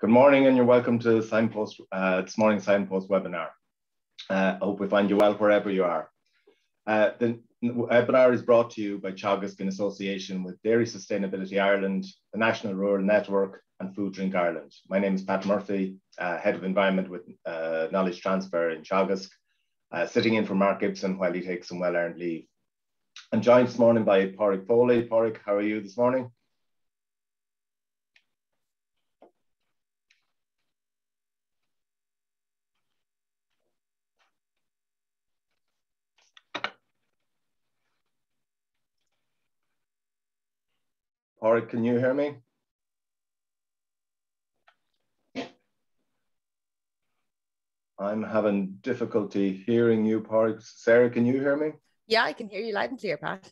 Good morning, and you're welcome to Signpost, this morning's Signpost webinar. I hope we find you well wherever you are. The webinar is brought to you by Teagasc in association with Dairy Sustainability Ireland, the National Rural Network, and Food Drink Ireland. My name is Pat Murphy, Head of Environment with Knowledge Transfer in Teagasc, sitting in for Mark Gibson while he takes some well-earned leave. I'm joined this morning by Pádraig Foley. Pádraig, how are you this morning? Pádraig, can you hear me? I'm having difficulty hearing you, Pádraig. Sarah, can you hear me? Yeah, I can hear you loud and clear, Pat.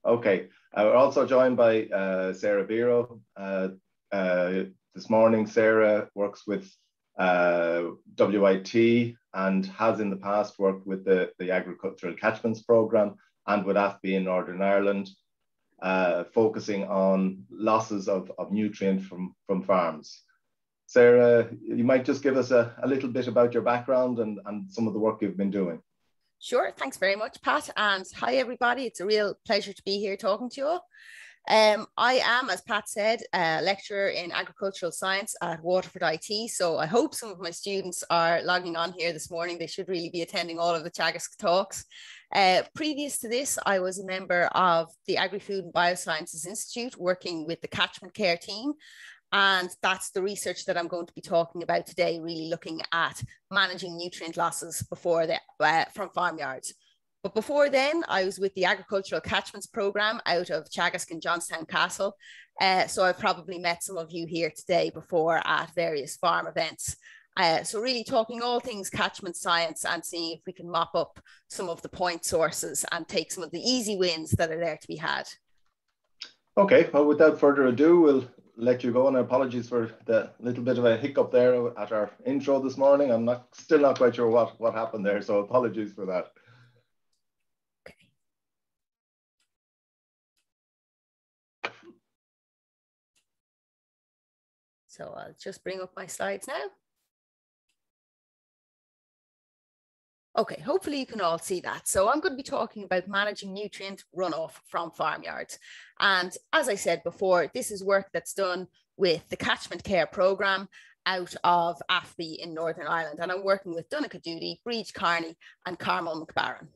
Okay. We're also joined by Sarah Biro. This morning, Sarah works with WIT and has in the past worked with the Agricultural Catchments Programme and with AFBI in Northern Ireland, focusing on losses of nutrient from farms. Sarah, you might just give us a little bit about your background and some of the work you've been doing. Sure, thanks very much, Pat. And hi, everybody. It's a real pleasure to be here talking to you all. I am, as Pat said, a lecturer in agricultural science at Waterford IT. So I hope some of my students are logging on here this morning. They should really be attending all of the Teagasc talks. Previous to this, I was a member of the Agri-Food and Biosciences Institute, working with the Catchment care team. And that's the research that I'm going to be talking about today, really looking at managing nutrient losses from farmyards. But before then, I was with the Agricultural Catchments Programme out of Teagasc and Johnstown Castle. So I've probably met some of you here today before at various farm events. So really talking all things catchment science and seeing if we can mop up some of the point sources and take some of the easy wins that are there to be had. Okay, well, without further ado, we'll let you go, and apologies for the little bit of a hiccup there at our intro this morning. I'm still not quite sure what happened there, so apologies for that. Okay. So I'll just bring up my slides now. Okay, hopefully you can all see that. So I'm going to be talking about managing nutrient runoff from farmyards. And as I said before, this is work that's done with the Catchment Care Programme out of AFBI in Northern Ireland. And I'm working with Donaghadooty, Breach Carney and Carmel McBarron.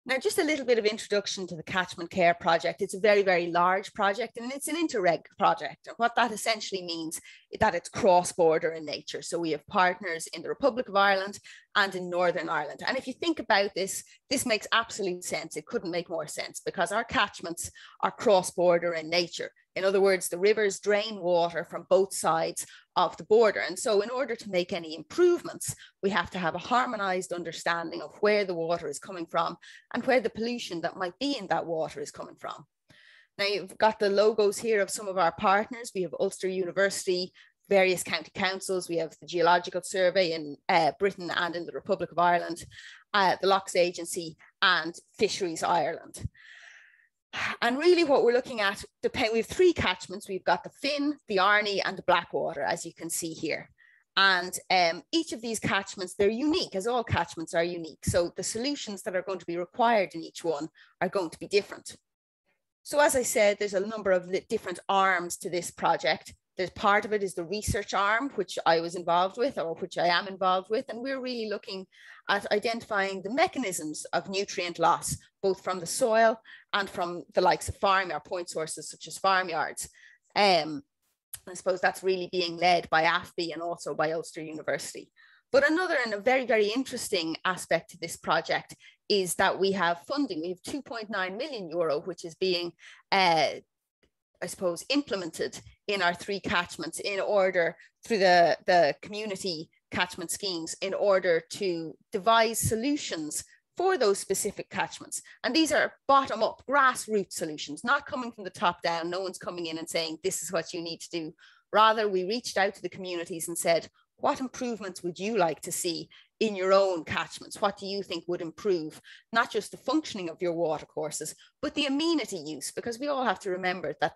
Now, just a little bit of introduction to the Catchment Care project. It's a very, very large project, and it's an interreg project. And what that essentially means is that it's cross-border in nature. So we have partners in the Republic of Ireland and in Northern Ireland. And if you think about this, this makes absolute sense. It couldn't make more sense because our catchments are cross-border in nature. In other words, the rivers drain water from both sides of the border. And so in order to make any improvements, we have to have a harmonized understanding of where the water is coming from and where the pollution that might be in that water is coming from. Now, you've got the logos here of some of our partners. We have Ulster University, various county councils. We have the Geological Survey in Britain and in the Republic of Ireland, the Lochs Agency and Fisheries Ireland. And really what we're looking at, we have three catchments. We've got the Finn, the Arnie and the Blackwater, as you can see here. And each of these catchments, they're unique, as all catchments are unique. So the solutions that are going to be required in each one are going to be different. So as I said, there's a number of different arms to this project. There's part of it is the research arm, which I was involved with, or which I am involved with. And we're really looking at identifying the mechanisms of nutrient loss, both from the soil and from the likes of farmyard point sources, such as farmyards. I suppose that's really being led by AFBI and also by Ulster University. But another and a very, very interesting aspect to this project is that we have funding. We have 2.9 million euro, which is being I suppose, implemented in our three catchments in order through the community catchment schemes in order to devise solutions for those specific catchments. And these are bottom up grassroots solutions, not coming from the top down. No one's coming in and saying, this is what you need to do. Rather, we reached out to the communities and said, what improvements would you like to see in your own catchments? What do you think would improve not just the functioning of your watercourses, but the amenity use? Because we all have to remember that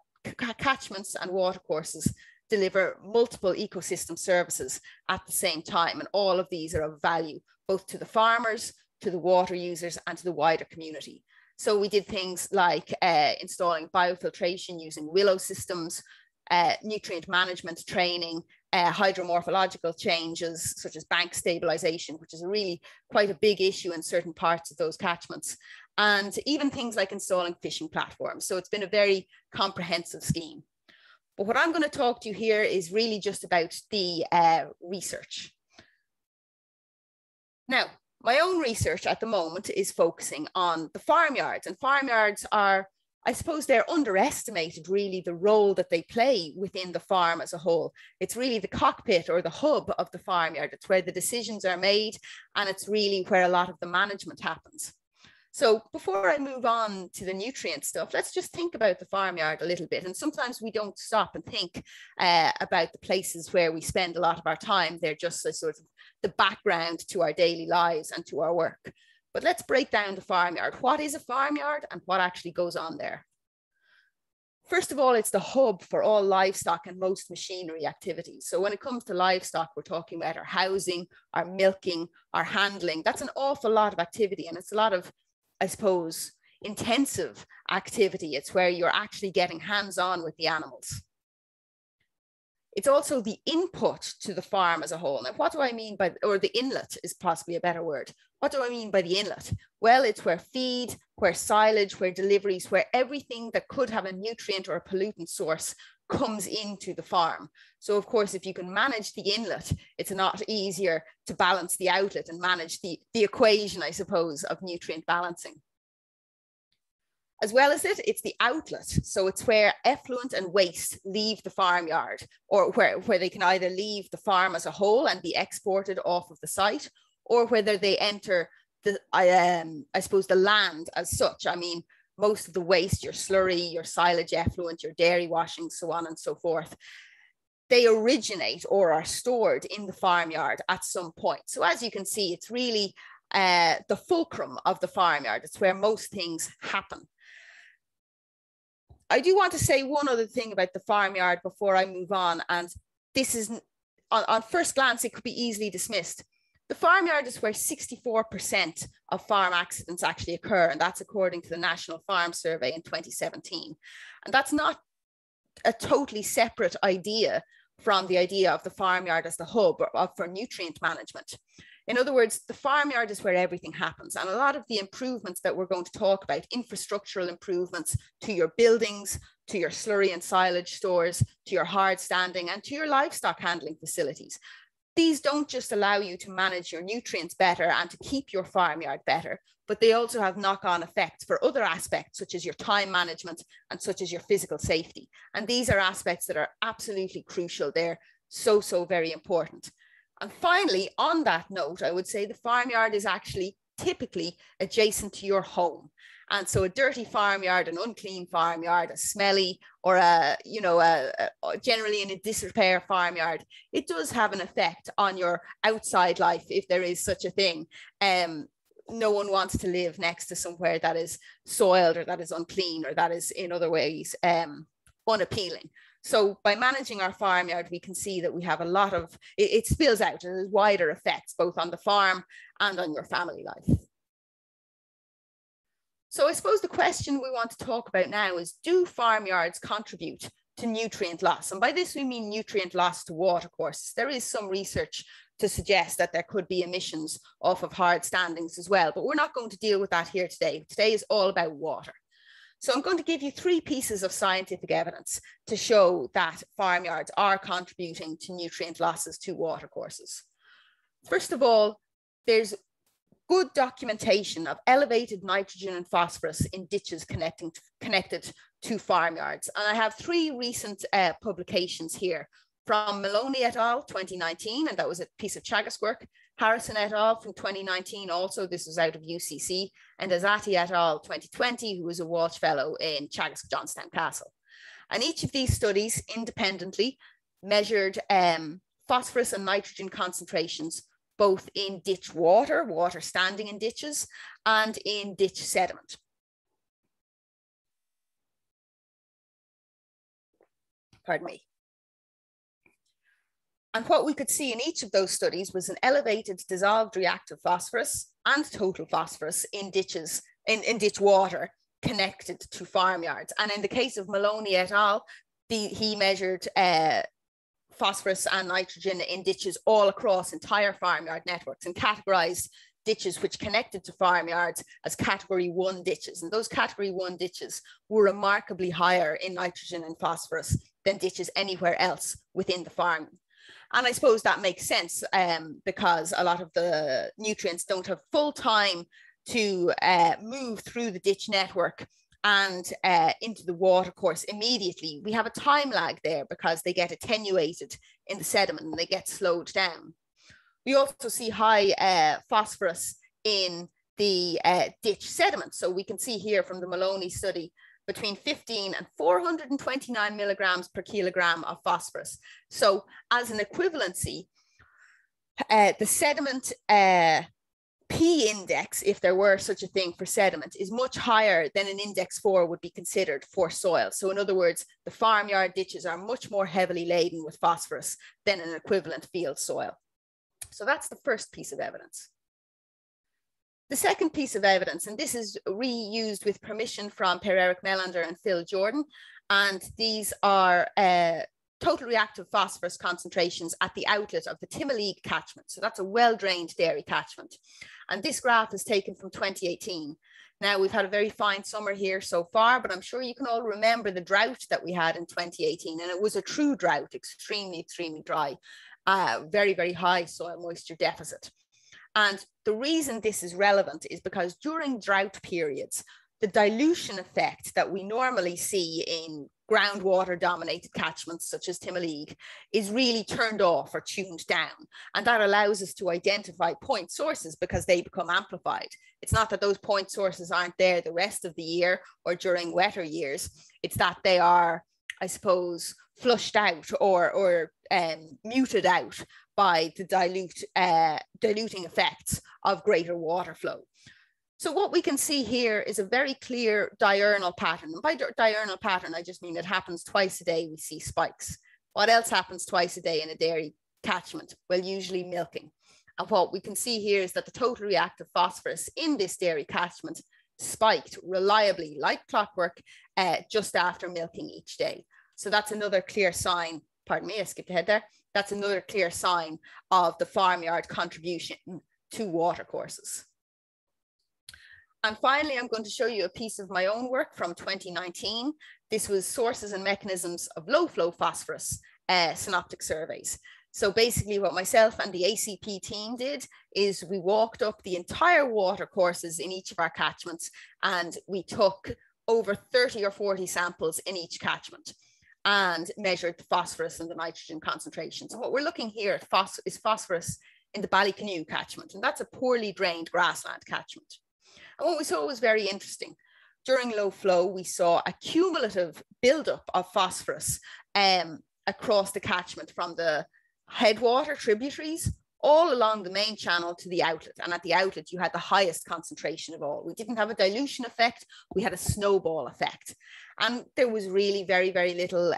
catchments and watercourses, deliver multiple ecosystem services at the same time. And all of these are of value, both to the farmers, to the water users, and to the wider community. So we did things like installing biofiltration using willow systems, nutrient management training, hydromorphological changes such as bank stabilization, which is really quite a big issue in certain parts of those catchments, and even things like installing fishing platforms. So it's been a very comprehensive scheme. But what I'm going to talk to you here is really just about the research. Now, my own research at the moment is focusing on the farmyards, and farmyards are, I suppose they're underestimated really, the role that they play within the farm as a whole. It's really the cockpit or the hub of the farmyard. It's where the decisions are made, and it's really where a lot of the management happens. So before I move on to the nutrient stuff, let's just think about the farmyard a little bit. And sometimes we don't stop and think about the places where we spend a lot of our time. They're just a sort of the background to our daily lives and to our work. But let's break down the farmyard. What is a farmyard and what actually goes on there? First of all, it's the hub for all livestock and most machinery activities. So when it comes to livestock, we're talking about our housing, our milking, our handling. That's an awful lot of activity, and it's a lot of, I suppose, intensive activity. It's where you're actually getting hands-on with the animals. It's also the input to the farm as a whole. Now, what do I mean by, or the inlet is possibly a better word. What do I mean by the inlet? Well, it's where feed, where silage, where deliveries, where everything that could have a nutrient or a pollutant source comes into the farm. So of course, if you can manage the inlet, it's a lot easier to balance the outlet and manage the equation, I suppose, of nutrient balancing. As well as it, it's the outlet. So it's where effluent and waste leave the farmyard, or where they can either leave the farm as a whole and be exported off of the site, or whether they enter the, I suppose, the land as such. I mean, most of the waste, your slurry, your silage effluent, your dairy washing, so on and so forth, they originate or are stored in the farmyard at some point. So as you can see, it's really the fulcrum of the farmyard. It's where most things happen. I do want to say one other thing about the farmyard before I move on, and this is, on first glance, it could be easily dismissed. The farmyard is where 64% of farm accidents actually occur, and that's according to the National Farm Survey in 2017. And that's not a totally separate idea from the idea of the farmyard as the hub for nutrient management. In other words, the farmyard is where everything happens. And a lot of the improvements that we're going to talk about, infrastructural improvements to your buildings, to your slurry and silage stores, to your hard standing, and to your livestock handling facilities. These don't just allow you to manage your nutrients better and to keep your farmyard better, but they also have knock-on effects for other aspects, such as your time management and such as your physical safety. And these are aspects that are absolutely crucial. They're so, so very important. And finally, on that note, I would say the farmyard is actually typically adjacent to your home. And so a dirty farmyard, an unclean farmyard, a smelly, or generally in a disrepair farmyard, it does have an effect on your outside life, if there is such a thing. No one wants to live next to somewhere that is soiled or that is unclean or that is in other ways unappealing. So by managing our farmyard, we can see that we have a lot of, it spills out and has wider effects both on the farm and on your family life. So I suppose the question we want to talk about now is, do farmyards contribute to nutrient loss? And by this, we mean nutrient loss to watercourses. There is some research to suggest that there could be emissions off of hard standings as well, but we're not going to deal with that here today. Today is all about water. So I'm going to give you 3 pieces of scientific evidence to show that farmyards are contributing to nutrient losses to watercourses. First of all, there's good documentation of elevated nitrogen and phosphorus in ditches connected to farmyards. And I have 3 recent publications here from Maloney et al. 2019, and that was a piece of Chagas work. Harrison et al. From 2019, also this was out of UCC, and Azati et al. 2020, who was a Walsh Fellow in Chagas Johnstown Castle. And each of these studies independently measured phosphorus and nitrogen concentrations, both in ditch water, water standing in ditches, and in ditch sediment. Pardon me. And what we could see in each of those studies was an elevated dissolved reactive phosphorus and total phosphorus in ditches, in ditch water connected to farmyards. And in the case of Maloney et al., he measured phosphorus and nitrogen in ditches all across entire farmyard networks and categorized ditches which connected to farmyards as category 1 ditches. And those category 1 ditches were remarkably higher in nitrogen and phosphorus than ditches anywhere else within the farm. And I suppose that makes sense because a lot of the nutrients don't have full time to move through the ditch network and into the watercourse immediately. We have a time lag there because they get attenuated in the sediment and they get slowed down. We also see high phosphorus in the ditch sediment. So we can see here from the Maloney study between 15 and 429 milligrams per kilogram of phosphorus. So as an equivalency, the sediment P index, if there were such a thing for sediment, is much higher than an index 4 would be considered for soil. So in other words, the farmyard ditches are much more heavily laden with phosphorus than an equivalent field soil. So that's the first piece of evidence. The second piece of evidence, and this is reused with permission from Per-Erik Melander and Phil Jordan, and these are total reactive phosphorus concentrations at the outlet of the Timoleague catchment. So that's a well-drained dairy catchment. And this graph is taken from 2018. Now, we've had a very fine summer here so far, but I'm sure you can all remember the drought that we had in 2018. And it was a true drought, extremely, extremely dry, very, very high soil moisture deficit. And the reason this is relevant is because during drought periods, the dilution effect that we normally see in groundwater dominated catchments such as Timoleague is really turned off or tuned down. And that allows us to identify point sources because they become amplified. It's not that those point sources aren't there the rest of the year or during wetter years. It's that they are, I suppose, flushed out or muted out by the diluting effects of greater water flow. So what we can see here is a very clear diurnal pattern. And by diurnal pattern, I just mean it happens twice a day, we see spikes. What else happens twice a day in a dairy catchment? Well, usually milking. And what we can see here is that the total reactive phosphorus in this dairy catchment spiked reliably, like clockwork, just after milking each day. So that's another clear sign, pardon me, I skipped ahead there. That's another clear sign of the farmyard contribution to watercourses. And finally, I'm going to show you a piece of my own work from 2019. This was sources and mechanisms of low flow phosphorus synoptic surveys. So basically what myself and the ACP team did is we walked up the entire watercourses in each of our catchments and we took over 30 or 40 samples in each catchment and measured the phosphorus and the nitrogen concentrations. And what we're looking here at is phosphorus in the Ballycanoe catchment, and that's a poorly drained grassland catchment. And what we saw was very interesting. During low flow, we saw a cumulative buildup of phosphorus across the catchment from the headwater tributaries all along the main channel to the outlet. And at the outlet, you had the highest concentration of all. We didn't have a dilution effect, we had a snowball effect. And there was really very, very little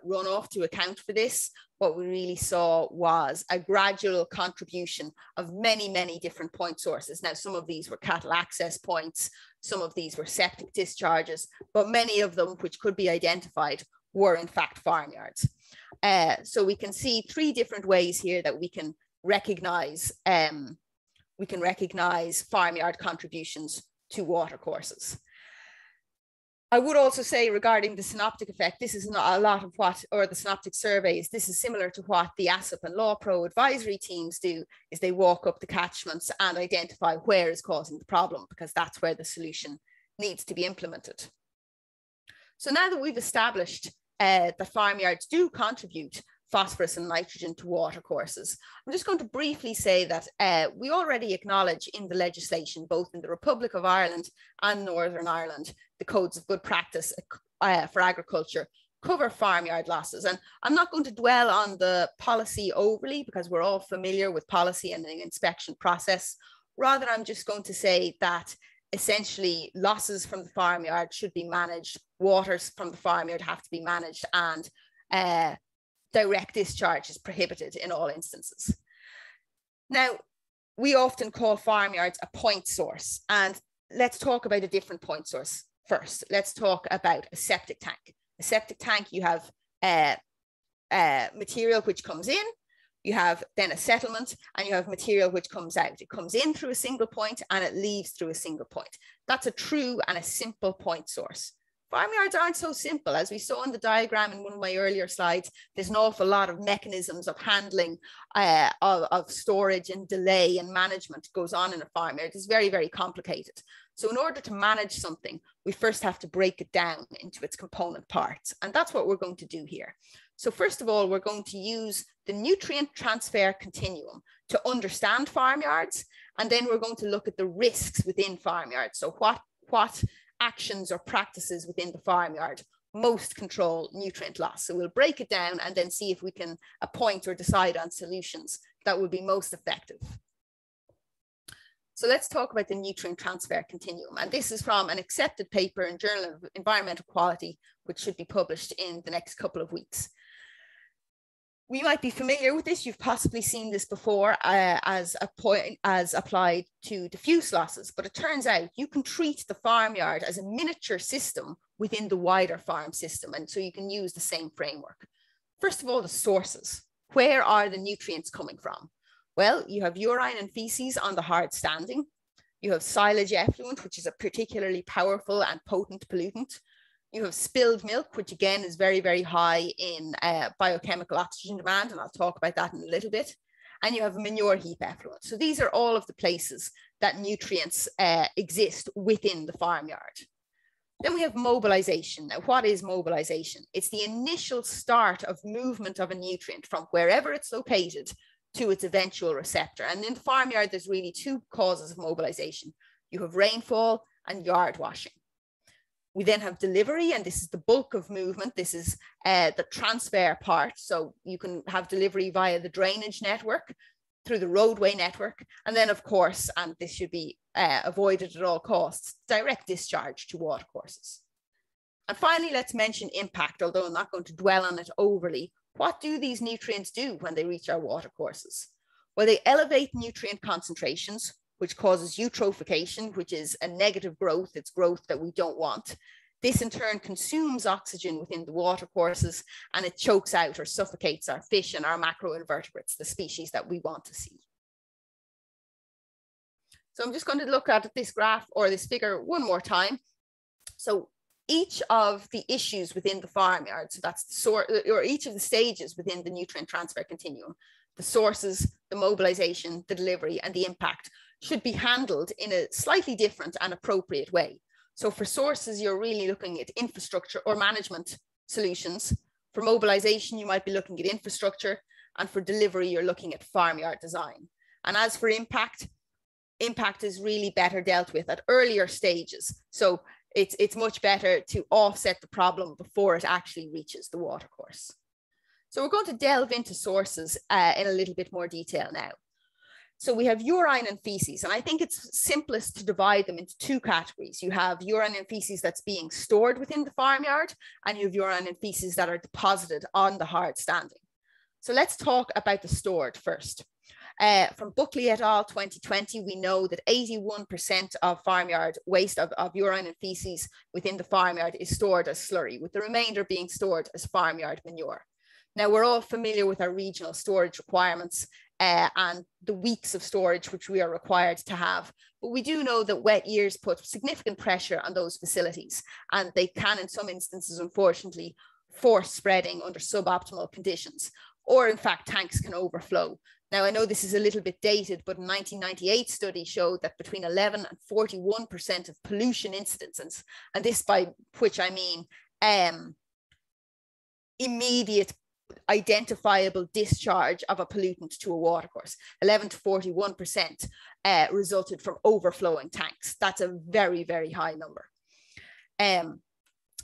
runoff to account for this. What we really saw was a gradual contribution of many, many different point sources. Now, some of these were cattle access points, some of these were septic discharges, but many of them, which could be identified, were in fact farmyards. So we can see three different ways here that we can recognize farmyard contributions to watercourses. I would also say regarding the synoptic effect, this is not a lot of what, or the synoptic surveys, this is similar to what the ASSIP and LawPro advisory teams do, is they walk up the catchments and identify where is causing the problem, because that's where the solution needs to be implemented. So now that we've established that farmyards do contribute phosphorus and nitrogen to watercourses, I'm just going to briefly say that we already acknowledge in the legislation, both in the Republic of Ireland and Northern Ireland, the codes of good practice for agriculture cover farmyard losses. And I'm not going to dwell on the policy overly because we're all familiar with policy and the inspection process. Rather, I'm just going to say that essentially losses from the farmyard should be managed, waters from the farmyard have to be managed, and direct discharge is prohibited in all instances. Now, we often call farmyards a point source, and let's talk about a different point source first. Let's talk about a septic tank. A septic tank, you have material which comes in, you have then a settlement, and you have material which comes out. It comes in through a single point and it leaves through a single point. That's a true and a simple point source. Farmyards aren't so simple. As we saw in the diagram in one of my earlier slides, there's an awful lot of mechanisms of handling of storage and delay and management goes on in a farmyard. It's very, very complicated. So in order to manage something, we first have to break it down into its component parts. And that's what we're going to do here. So first of all, we're going to use the nutrient transfer continuum to understand farmyards. And then we're going to look at the risks within farmyards. So what actions or practices within the farmyard most control nutrient loss. So we'll break it down and then see if we can appoint or decide on solutions that will be most effective. So let's talk about the nutrient transfer continuum. And this is from an accepted paper in Journal of Environmental Quality, which should be published in the next couple of weeks. We might be familiar with this. You've possibly seen this before as applied to diffuse losses, but it turns out you can treat the farmyard as a miniature system within the wider farm system. And so you can use the same framework. First of all, the sources. Where are the nutrients coming from? Well, you have urine and feces on the hard standing. You have silage effluent, which is a particularly powerful and potent pollutant. You have spilled milk, which again is very, very high in biochemical oxygen demand, and I'll talk about that in a little bit. And you have manure heap effluent. So these are all of the places that nutrients exist within the farmyard. Then we have mobilization. Now, what is mobilization? It's the initial start of movement of a nutrient from wherever it's located to its eventual receptor. And in the farmyard, there's really two causes of mobilization. You have rainfall and yard washing. We then have delivery, and this is the bulk of movement. This is the transfer part. So you can have delivery via the drainage network, through the roadway network. And then of course, and this should be avoided at all costs, direct discharge to watercourses. And finally, let's mention impact, although I'm not going to dwell on it overly. What do these nutrients do when they reach our watercourses? Well, they elevate nutrient concentrations, which causes eutrophication, which is a negative growth. It's growth that we don't want. This in turn consumes oxygen within the watercourses, and it chokes out or suffocates our fish and our macroinvertebrates, the species that we want to see. So I'm just going to look at this graph or this figure one more time. So each of the issues within the farmyard, so that's the source, or each of the stages within the nutrient transfer continuum, the sources, the mobilization, the delivery, and the impact, should be handled in a slightly different and appropriate way. So for sources, you're really looking at infrastructure or management solutions. For mobilization, you might be looking at infrastructure, and for delivery, you're looking at farmyard design. And as for impact, impact is really better dealt with at earlier stages. So it's much better to offset the problem before it actually reaches the watercourse. So we're going to delve into sources in a little bit more detail now. So we have urine and feces, and I think it's simplest to divide them into two categories. You have urine and feces that's being stored within the farmyard, and you have urine and feces that are deposited on the hard standing. So let's talk about the stored first. From Buckley et al. 2020, we know that 81% of farmyard waste of urine and feces within the farmyard is stored as slurry, with the remainder being stored as farmyard manure. Now, we're all familiar with our regional storage requirements and the weeks of storage which we are required to have. But we do know that wet years put significant pressure on those facilities, and they can, in some instances, unfortunately, force spreading under suboptimal conditions, or in fact, tanks can overflow. Now, I know this is a little bit dated, but a 1998 study showed that between 11 and 41% of pollution incidences, and this by which I mean immediate identifiable discharge of a pollutant to a watercourse, 11 to 41% resulted from overflowing tanks. That's a very, very high number.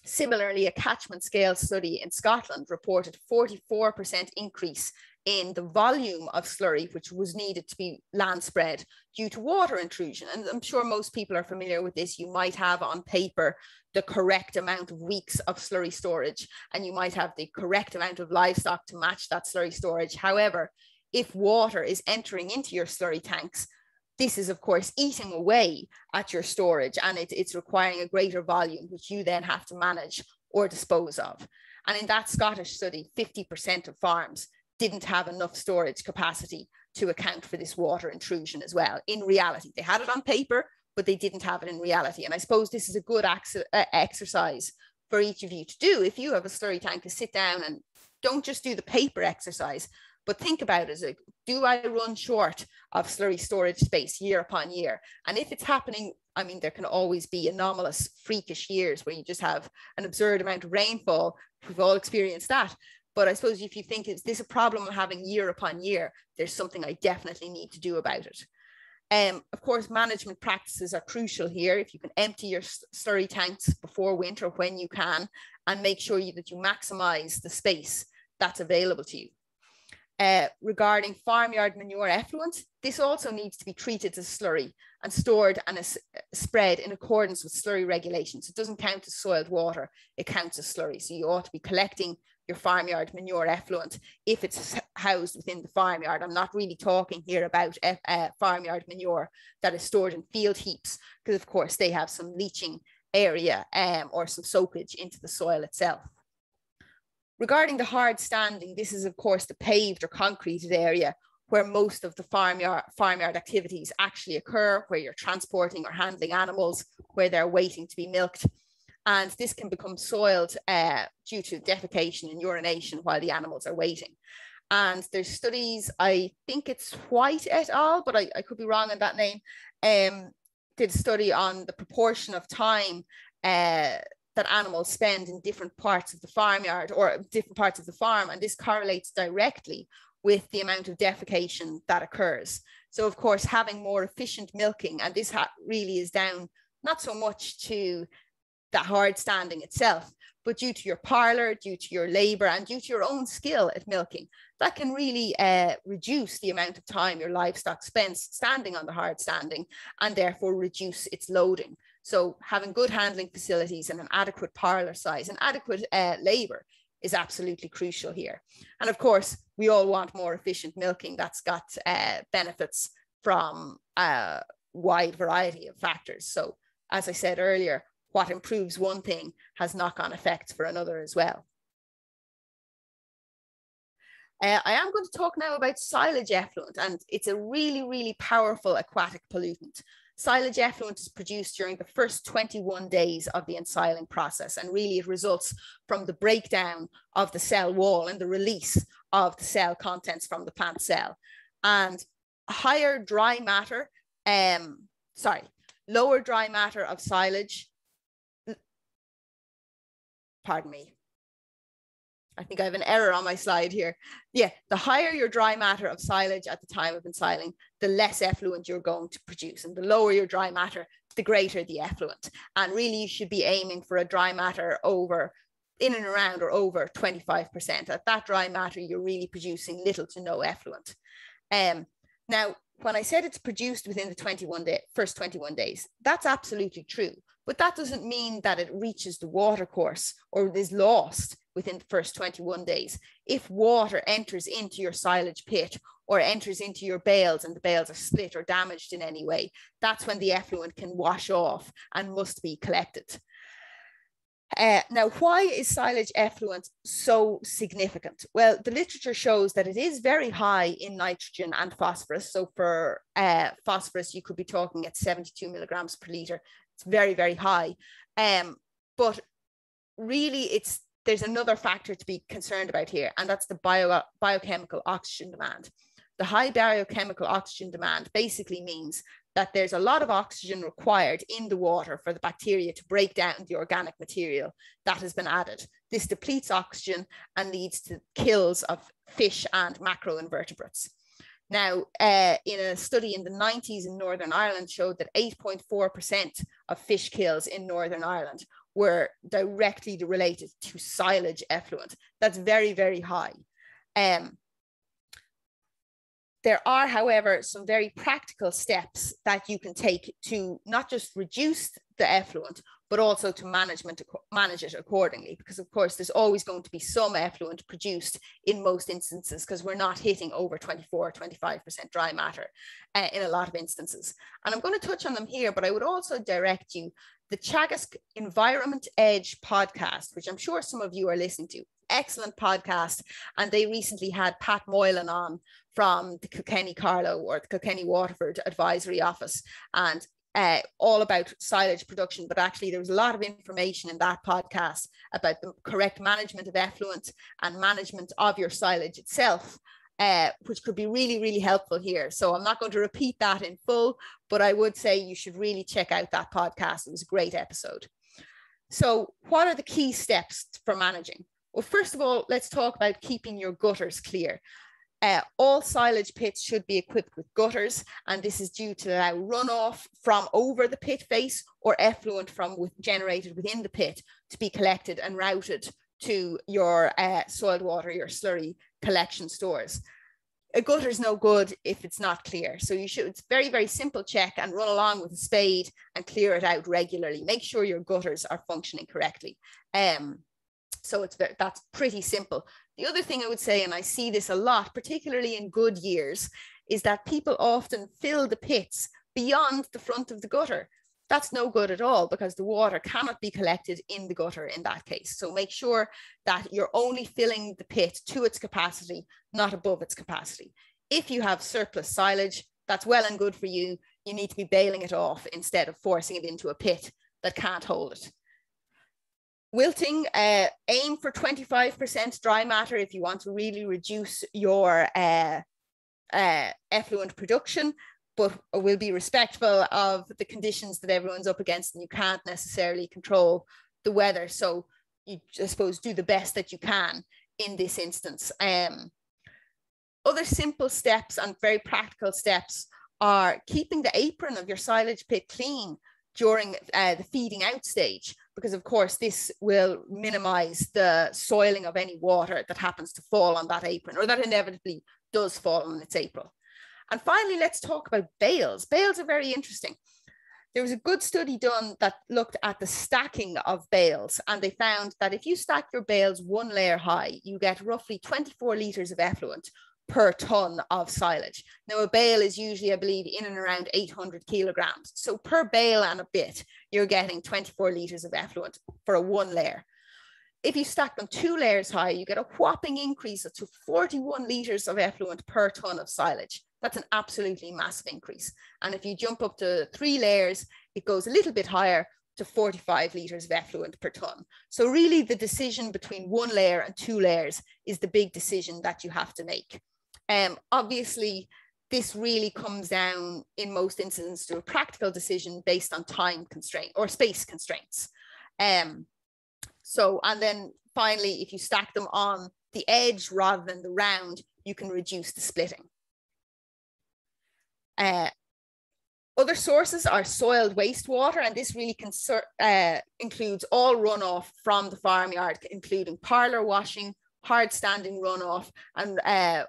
Similarly, a catchment scale study in Scotland reported 44% increase in the volume of slurry which was needed to be land spread due to water intrusion. And I'm sure most people are familiar with this. You might have on paper the correct amount of weeks of slurry storage, and you might have the correct amount of livestock to match that slurry storage. However, if water is entering into your slurry tanks, this is, of course, eating away at your storage, and it's requiring a greater volume, which you then have to manage or dispose of. And in that Scottish study, 50% of farms didn't have enough storage capacity to account for this water intrusion as well. In reality, they had it on paper, but they didn't have it in reality. And I suppose this is a good exercise for each of you to do. If you have a slurry tank, to sit down and don't just do the paper exercise, but think about it as, do I run short of slurry storage space year upon year? And if it's happening, I mean, there can always be anomalous, freakish years where you just have an absurd amount of rainfall. We've all experienced that. But I suppose if you think, is this a problem I'm having year upon year, there's something I definitely need to do about it. Of course, management practices are crucial here. If you can empty your slurry tanks before winter when you can, and make sure that you maximize the space that's available to you. Regarding farmyard manure effluent, this also needs to be treated as slurry and stored and spread in accordance with slurry regulations. It doesn't count as soiled water, it counts as slurry. So you ought to be collecting your farmyard manure effluent if it's housed within the farmyard. I'm not really talking here about farmyard manure that is stored in field heaps, because of course they have some leaching area or some soakage into the soil itself. Regarding the hard standing, this is of course the paved or concreted area where most of the farmyard activities actually occur, where you're transporting or handling animals, where they're waiting to be milked. And this can become soiled due to defecation and urination while the animals are waiting. And there's studies, I think it's White et al., but I could be wrong on that name, did a study on the proportion of time that animals spend in different parts of the farmyard or different parts of the farm. And this correlates directly with the amount of defecation that occurs. So of course, having more efficient milking, and this really is down not so much to the hard standing itself, but due to your parlour, due to your labour, and due to your own skill at milking, that can really reduce the amount of time your livestock spends standing on the hard standing, and therefore reduce its loading. So having good handling facilities and an adequate parlour size and adequate labour is absolutely crucial here. And of course, we all want more efficient milking that's got benefits from a wide variety of factors. So as I said earlier, what improves one thing has knock-on effects for another as well. I am going to talk now about silage effluent, and it's a really, really powerful aquatic pollutant. Silage effluent is produced during the first 21 days of the ensiling process, and really it results from the breakdown of the cell wall and the release of the cell contents from the plant cell. And lower dry matter of silage, pardon me, I think I have an error on my slide here. Yeah, the higher your dry matter of silage at the time of ensiling, the less effluent you're going to produce. And the lower your dry matter, the greater the effluent. And really you should be aiming for a dry matter in and around or over 25%. At that dry matter, you're really producing little to no effluent. Now, when I said it's produced within the first 21 days, that's absolutely true. But that doesn't mean that it reaches the water course or is lost within the first 21 days. If water enters into your silage pit or enters into your bales and the bales are split or damaged in any way, that's when the effluent can wash off and must be collected. Now, why is silage effluent so significant? Well, the literature shows that it is very high in nitrogen and phosphorus. So for phosphorus, you could be talking at 72 milligrams per litre. It's very, very high. But really, there's another factor to be concerned about here, and that's the biochemical oxygen demand. The high biochemical oxygen demand basically means that there's a lot of oxygen required in the water for the bacteria to break down the organic material that has been added. This depletes oxygen and leads to kills of fish and macroinvertebrates. Now, in a study in the 90s in Northern Ireland showed that 8.4% of fish kills in Northern Ireland were directly related to silage effluent. That's very, very high. There are, however, some very practical steps that you can take to not just reduce the effluent, but also to manage it accordingly. Because of course, there's always going to be some effluent produced in most instances, because we're not hitting over 24 or 25% dry matter in a lot of instances. And I'm going to touch on them here, but I would also direct you the Teagasc Environment Edge podcast, which I'm sure some of you are listening to. Excellent podcast. And they recently had Pat Moylan on from the Kilkenny Carlow or the Kilkenny Waterford Advisory Office, and all about silage production. But actually there was a lot of information in that podcast about the correct management of effluent and management of your silage itself, which could be really, really helpful here. So I'm not going to repeat that in full, but I would say you should really check out that podcast. It was a great episode. So what are the key steps for managing? Well, first of all, let's talk about keeping your gutters clear. All silage pits should be equipped with gutters, and this is due to allow runoff from over the pit face or effluent generated within the pit to be collected and routed to your soiled water, your slurry collection stores. A gutter is no good if it's not clear. So it's very, very simple check and run along with a spade and clear it out regularly. Make sure your gutters are functioning correctly. So that's pretty simple. The other thing I would say, and I see this a lot, particularly in good years, is that people often fill the pits beyond the front of the gutter. That's no good at all, because the water cannot be collected in the gutter in that case. So make sure that you're only filling the pit to its capacity, not above its capacity. If you have surplus silage, that's well and good for you. You need to be bailing it off instead of forcing it into a pit that can't hold it. Wilting, aim for 25% dry matter if you want to really reduce your effluent production, but will be respectful of the conditions that everyone's up against, and you can't necessarily control the weather. So you, I suppose, do the best that you can in this instance. Other simple steps and very practical steps are keeping the apron of your silage pit clean during the feeding out stage, because of course this will minimize the soiling of any water that happens to fall on that apron, or that inevitably does fall on its apron. And finally, let's talk about bales. Bales are very interesting. There was a good study done that looked at the stacking of bales, and they found that if you stack your bales one layer high, you get roughly 24 litres of effluent per ton of silage. Now, a bale is usually, I believe, in and around 800 kilograms. So per bale and a bit, you're getting 24 litres of effluent for a one layer. If you stack them 2 layers high, you get a whopping increase to 41 litres of effluent per ton of silage. That's an absolutely massive increase. And if you jump up to 3 layers, it goes a little bit higher to 45 litres of effluent per ton. So really the decision between 1 layer and 2 layers is the big decision that you have to make. Obviously, this really comes down in most instances to a practical decision based on time constraint or space constraints. And then finally, if you stack them on the edge rather than the round, you can reduce the splitting. Other sources are soiled wastewater, and this really includes all runoff from the farmyard, including parlour washing, hard standing runoff, and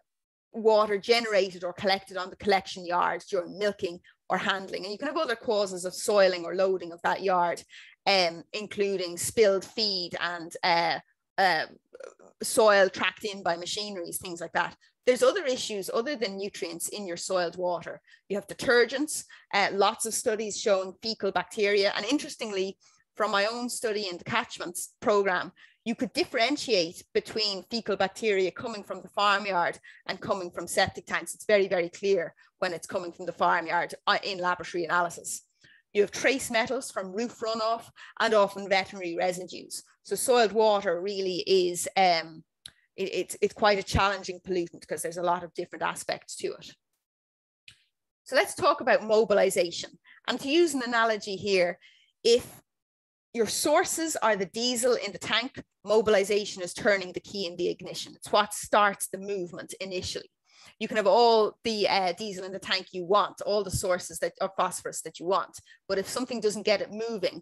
water generated or collected on the collection yards during milking or handling. And you can have other causes of soiling or loading of that yard, including spilled feed and soil tracked in by machineries, things like that. There's other issues other than nutrients in your soiled water. You have detergents, lots of studies showing fecal bacteria. And interestingly, from my own study in the Catchment program, you could differentiate between fecal bacteria coming from the farmyard and coming from septic tanks. It's very, very clear when it's coming from the farmyard in laboratory analysis. You have trace metals from roof runoff and often veterinary residues. So soiled water really is, it's quite a challenging pollutant because there's a lot of different aspects to it. So let's talk about mobilization. And to use an analogy here, if your sources are the diesel in the tank, mobilization is turning the key in the ignition. It's what starts the movement initially. You can have all the diesel in the tank you want, all the sources of phosphorus that you want. But if something doesn't get it moving,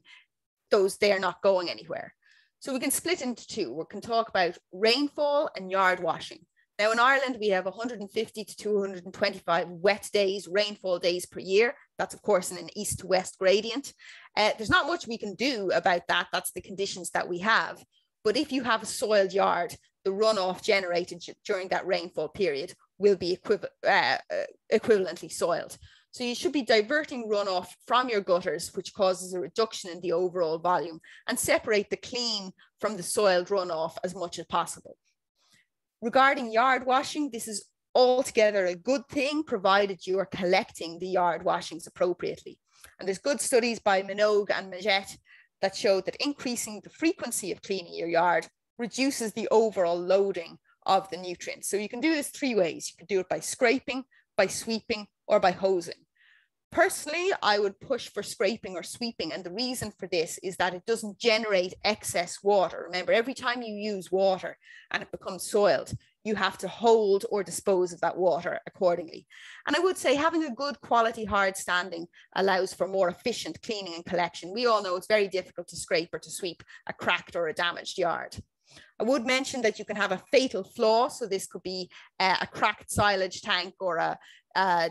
they are not going anywhere. So we can split into two. We can talk about rainfall and yard washing. Now in Ireland, we have 150 to 225 wet days, rainfall days per year. That's of course in an east to west gradient. There's not much we can do about that. That's the conditions that we have. But if you have a soiled yard, the runoff generated during that rainfall period will be equivalently soiled. So you should be diverting runoff from your gutters, which causes a reduction in the overall volume, and separate the clean from the soiled runoff as much as possible. Regarding yard washing, this is altogether a good thing, provided you are collecting the yard washings appropriately. And there's good studies by Minogue and Maget that show that increasing the frequency of cleaning your yard reduces the overall loading of the nutrients. So you can do this 3 ways. You can do it by scraping, by sweeping, or by hosing. Personally, I would push for scraping or sweeping. And the reason for this is that it doesn't generate excess water. Remember, every time you use water and it becomes soiled, you have to hold or dispose of that water accordingly. And I would say having a good quality hard standing allows for more efficient cleaning and collection. We all know it's very difficult to scrape or to sweep a cracked or a damaged yard. I would mention that you can have a fatal flaw. So this could be a cracked silage tank or a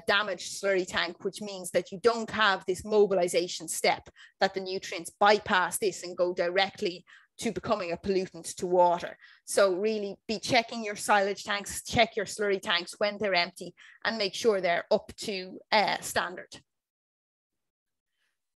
damaged slurry tank, which means that you don't have this mobilization step, that the nutrients bypass this and go directly to becoming a pollutant to water. So really be checking your silage tanks, check your slurry tanks when they're empty, and make sure they're up to standard.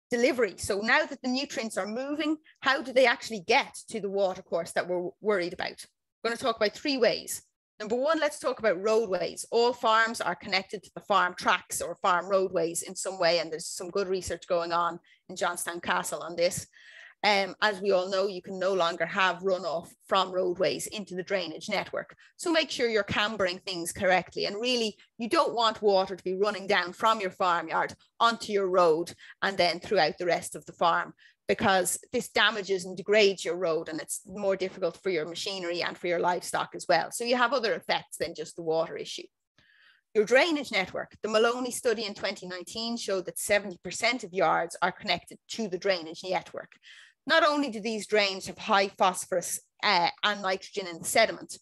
Delivery. So now that the nutrients are moving, how do they actually get to the watercourse that we're worried about? We're going to talk about 3 ways. Number 1, let's talk about roadways. All farms are connected to the farm tracks or farm roadways in some way, and there's some good research going on in Johnstown Castle on this. As we all know, you can no longer have runoff from roadways into the drainage network. So make sure you're cambering things correctly. And really, you don't want water to be running down from your farmyard onto your road and then throughout the rest of the farm, because this damages and degrades your road, and it's more difficult for your machinery and for your livestock as well. So you have other effects than just the water issue. Your drainage network. The Maloney study in 2019 showed that 70% of yards are connected to the drainage network. Not only do these drains have high phosphorus and nitrogen in the sediment,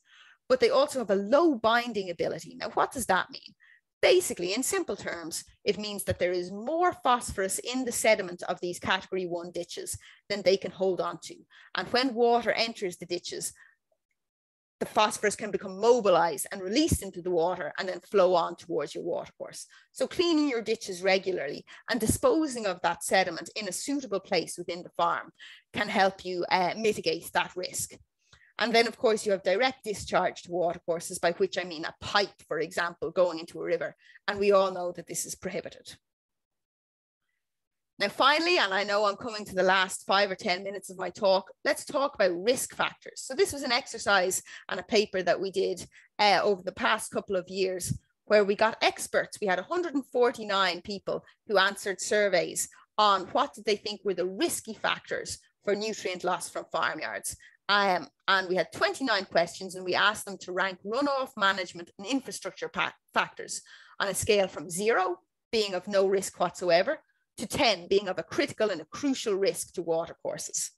but they also have a low binding ability. Now, what does that mean? Basically, in simple terms, it means that there is more phosphorus in the sediment of these category 1 ditches than they can hold on to. And when water enters the ditches, the phosphorus can become mobilized and released into the water and then flow on towards your watercourse. So cleaning your ditches regularly and disposing of that sediment in a suitable place within the farm can help you mitigate that risk. And then, of course, you have direct discharge to watercourses, by which I mean a pipe, for example, going into a river. And we all know that this is prohibited. Now, finally, and I know I'm coming to the last 5 or 10 minutes of my talk, let's talk about risk factors. So this was an exercise and a paper that we did over the past couple of years, where we got experts. We had 149 people who answered surveys on what did they think were the risky factors for nutrient loss from farmyards. And we had 29 questions, and we asked them to rank runoff management and infrastructure factors on a scale from 0, being of no risk whatsoever, to 10, being of a critical and a crucial risk to watercourses.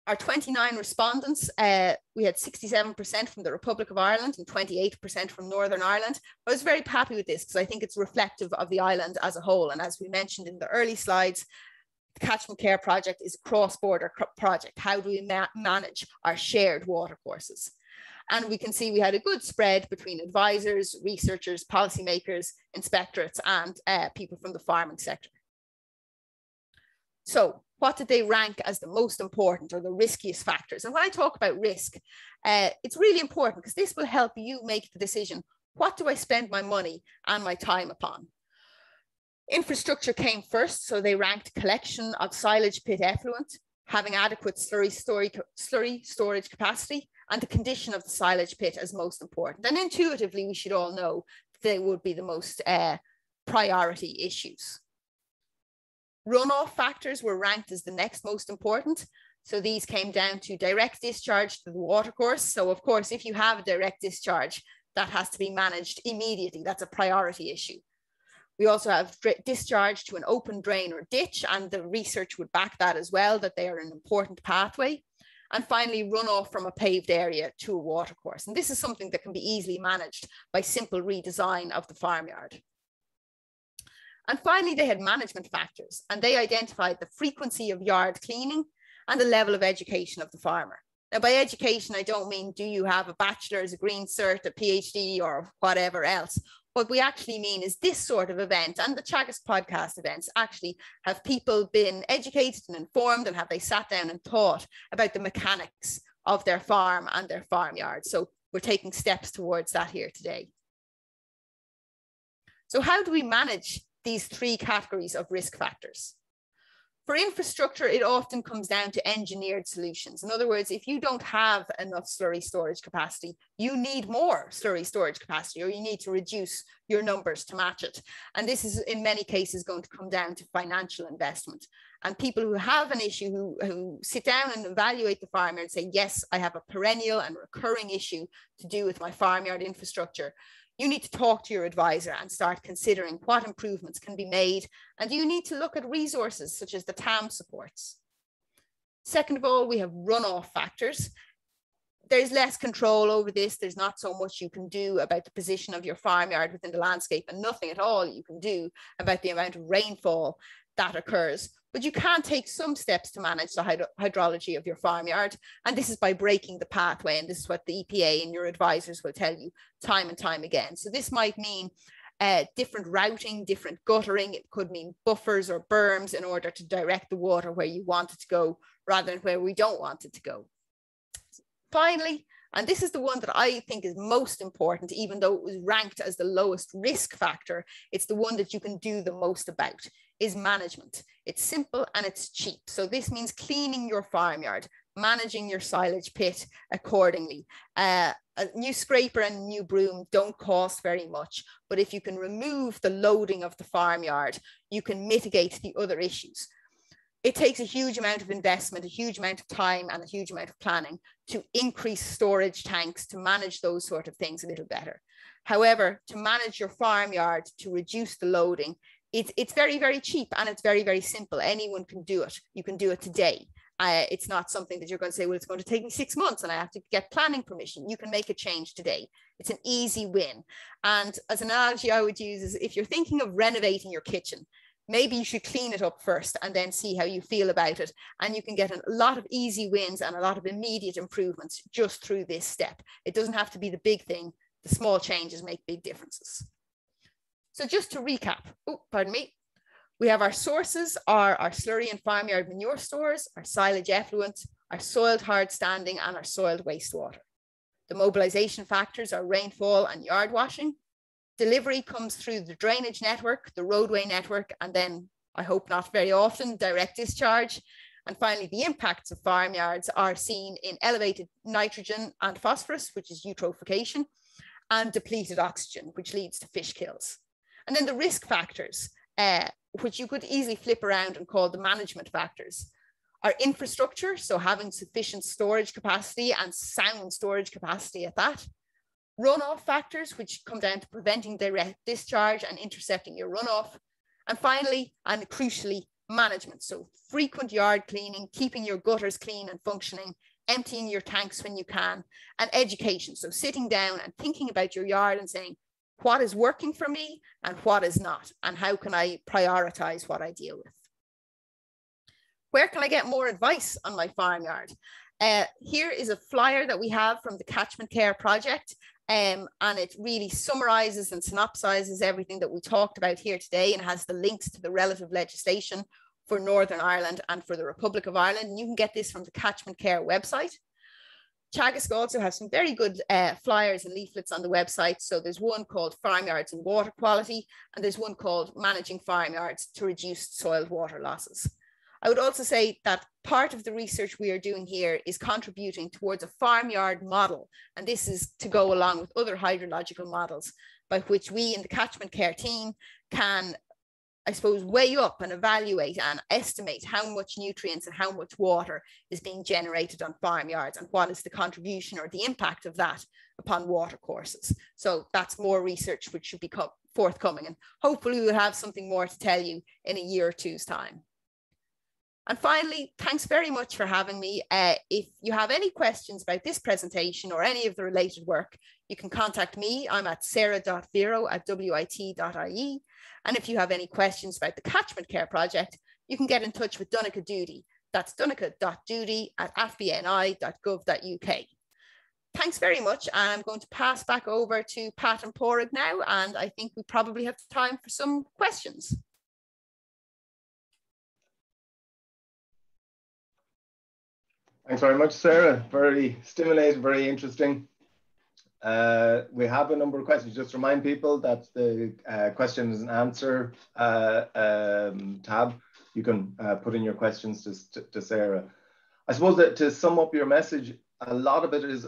Our 29 respondents, we had 67% from the Republic of Ireland and 28% from Northern Ireland. I was very happy with this because I think it's reflective of the island as a whole. And as we mentioned in the early slides, the Catchment Care project is a cross-border project. How do we manage our shared watercourses? And we can see we had a good spread between advisors, researchers, policymakers, inspectorates, and people from the farming sector. So what did they rank as the most important or the riskiest factors? And when I talk about risk, it's really important because this will help you make the decision, what do I spend my money and my time upon? Infrastructure came first, so they ranked collection of silage pit effluent, having adequate slurry storage capacity, and the condition of the silage pit as most important. And intuitively, we should all know they would be the most priority issues. Runoff factors were ranked as the next most important. So these came down to direct discharge to the watercourse. So of course, if you have a direct discharge, that has to be managed immediately. That's a priority issue. We also have discharge to an open drain or ditch, and the research would back that as well, that they are an important pathway. And finally, runoff from a paved area to a watercourse. And this is something that can be easily managed by simple redesign of the farmyard. And finally, they had management factors, and they identified the frequency of yard cleaning and the level of education of the farmer. Now, by education, I don't mean do you have a bachelor's, a green cert, a PhD, or whatever else. What we actually mean is this sort of event, and the Teagasc podcast events actually have people been educated and informed, and have they sat down and thought about the mechanics of their farm and their farmyard. So we're taking steps towards that here today. So how do we manage these three categories of risk factors? For infrastructure, it often comes down to engineered solutions. In other words, if you don't have enough slurry storage capacity, you need more slurry storage capacity, or you need to reduce your numbers to match it. And this is in many cases going to come down to financial investment. And people who have an issue, who sit down and evaluate the farmyard and say, yes, I have a perennial and recurring issue to do with my farmyard infrastructure, you need to talk to your advisor and start considering what improvements can be made. And you need to look at resources such as the TAM supports. Second of all, we have runoff factors. There's less control over this. There's not so much you can do about the position of your farmyard within the landscape, and nothing at all you can do about the amount of rainfall that occurs. But you can take some steps to manage the hydrology of your farmyard. And this is by breaking the pathway. And this is what the EPA and your advisors will tell you time and time again. So this might mean different routing, different guttering. It could mean buffers or berms in order to direct the water where you want it to go rather than where we don't want it to go. Finally, and this is the one that I think is most important, even though it was ranked as the lowest risk factor, it's the one that you can do the most about, is management. It's simple and it's cheap. So this means cleaning your farmyard, managing your silage pit accordingly. A new scraper and a new broom don't cost very much, but if you can remove the loading of the farmyard, you can mitigate the other issues. It takes a huge amount of investment, a huge amount of time, and a huge amount of planning to increase storage tanks, to manage those sort of things a little better. However, to manage your farmyard, to reduce the loading, it's very, very cheap, and it's very, very simple. Anyone can do it. You can do it today. It's not something that you're going to say, well, it's going to take me 6 months and I have to get planning permission. You can make a change today. It's an easy win. And as an analogy I would use is, if you're thinking of renovating your kitchen, maybe you should clean it up first and then see how you feel about it. And you can get a lot of easy wins and a lot of immediate improvements just through this step. It doesn't have to be the big thing. The small changes make big differences. So just to recap, we have our sources are our slurry and farmyard manure stores, our silage effluent, our soiled hard standing, and our soiled wastewater. The mobilization factors are rainfall and yard washing. Delivery comes through the drainage network, the roadway network, and then, I hope not very often, direct discharge. And finally, the impacts of farmyards are seen in elevated nitrogen and phosphorus, which is eutrophication, and depleted oxygen, which leads to fish kills. And then the risk factors, which you could easily flip around and call the management factors, are infrastructure, so having sufficient storage capacity and sound storage capacity at that. Runoff factors, which come down to preventing direct discharge and intercepting your runoff. And finally, and crucially, management. So frequent yard cleaning, keeping your gutters clean and functioning, emptying your tanks when you can, and education. So sitting down and thinking about your yard and saying, what is working for me and what is not, and how can I prioritize what I deal with? Where can I get more advice on my farmyard? Here is a flyer that we have from the Catchment Care project. And it really summarizes and synopsizes everything that we talked about here today, and has the links to the relative legislation for Northern Ireland and for the Republic of Ireland. And you can get this from the Catchment Care website. Teagasc also has some very good flyers and leaflets on the website. So there's one called Farmyards and Water Quality, and there's one called Managing Farmyards to Reduce Soil Water Losses. I would also say that part of the research we are doing here is contributing towards a farmyard model. And this is to go along with other hydrological models by which we in the Catchment Care team can, I suppose, weigh up and evaluate and estimate how much nutrients and how much water is being generated on farmyards, and what is the contribution or the impact of that upon water courses. So that's more research which should be forthcoming, and hopefully we'll have something more to tell you in a year or two's time. And finally, thanks very much for having me. If you have any questions about this presentation or any of the related work, you can contact me. I'm at sarah.vero@wit.ie. And if you have any questions about the Catchment Care project, you can get in touch with Donncha Duty. That's donncha.duty@fbni.gov.uk. Thanks very much. And I'm going to pass back over to Pat and Porrig now. And I think we probably have time for some questions. Thanks very much, Sarah. Very stimulating, very interesting. We have a number of questions. Just remind people that the questions and answer tab, you can put in your questions to Sarah. I suppose that to sum up your message, a lot of it is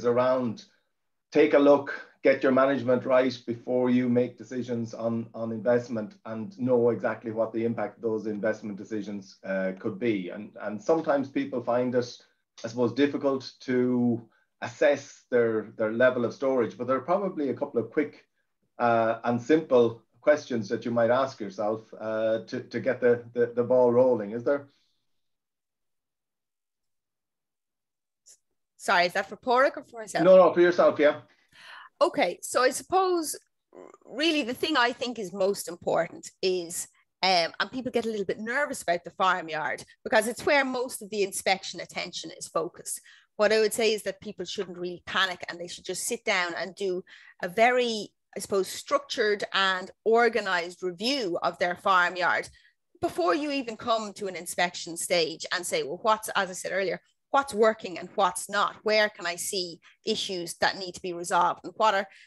around take a look, get your management right before you make decisions on investment, and know exactly what the impact of those investment decisions could be. And sometimes people find it, I suppose, difficult to assess their level of storage, but there are probably a couple of quick and simple questions that you might ask yourself to get the ball rolling, is there? Sorry, is that for Porrig or for myself? No, for yourself, yeah. Okay, so I suppose really the thing I think is most important is, and people get a little bit nervous about the farmyard because it's where most of the inspection attention is focused. What I would say is that people shouldn't really panic, and they should just sit down and do a very, I suppose, structured and organized review of their farmyard before you even come to an inspection stage and say, well, what's, as I said earlier, what's working and what's not? Where can I see issues that need to be resolved? And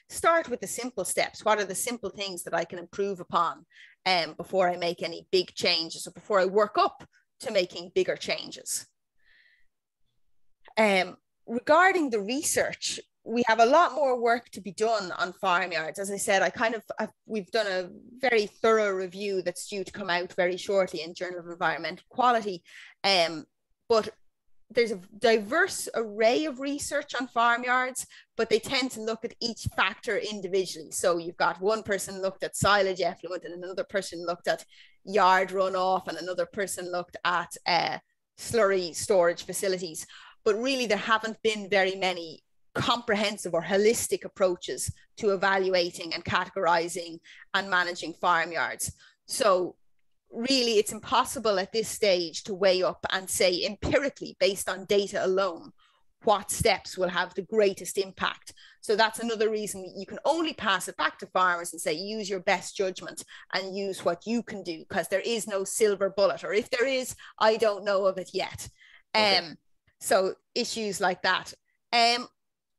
start with the simple steps. What are the simple things that I can improve upon before I make any big changes, or before I work up to making bigger changes? Regarding the research, we have a lot more work to be done on farmyards. As I said, we've done a very thorough review that's due to come out very shortly in Journal of Environmental Quality. But there's a diverse array of research on farmyards, but they tend to look at each factor individually. So you've got one person looked at silage effluent, and another person looked at yard runoff, and another person looked at slurry storage facilities. But really, there haven't been very many comprehensive or holistic approaches to evaluating and categorizing and managing farmyards. So really, it's impossible at this stage to weigh up and say empirically, based on data alone, what steps will have the greatest impact. So that's another reason you can only pass it back to farmers and say, use your best judgment and use what you can do, because there is no silver bullet, or if there is, I don't know of it yet. Okay. So issues like that.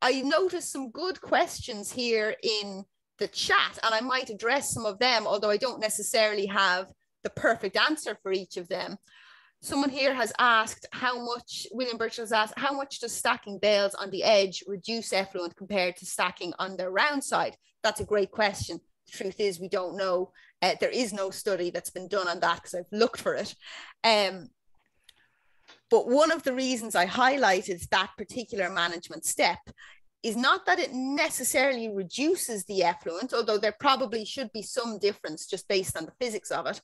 I noticed some good questions here in the chat, and I might address some of them, although I don't necessarily have the perfect answer for each of them. Someone here has asked William Birchall has asked, how much does stacking bales on the edge reduce effluent compared to stacking on the round side? That's a great question. The truth is, we don't know. There is no study that's been done on that because I've looked for it. But one of the reasons I highlighted that particular management step is not that it necessarily reduces the effluent, although there probably should be some difference just based on the physics of it,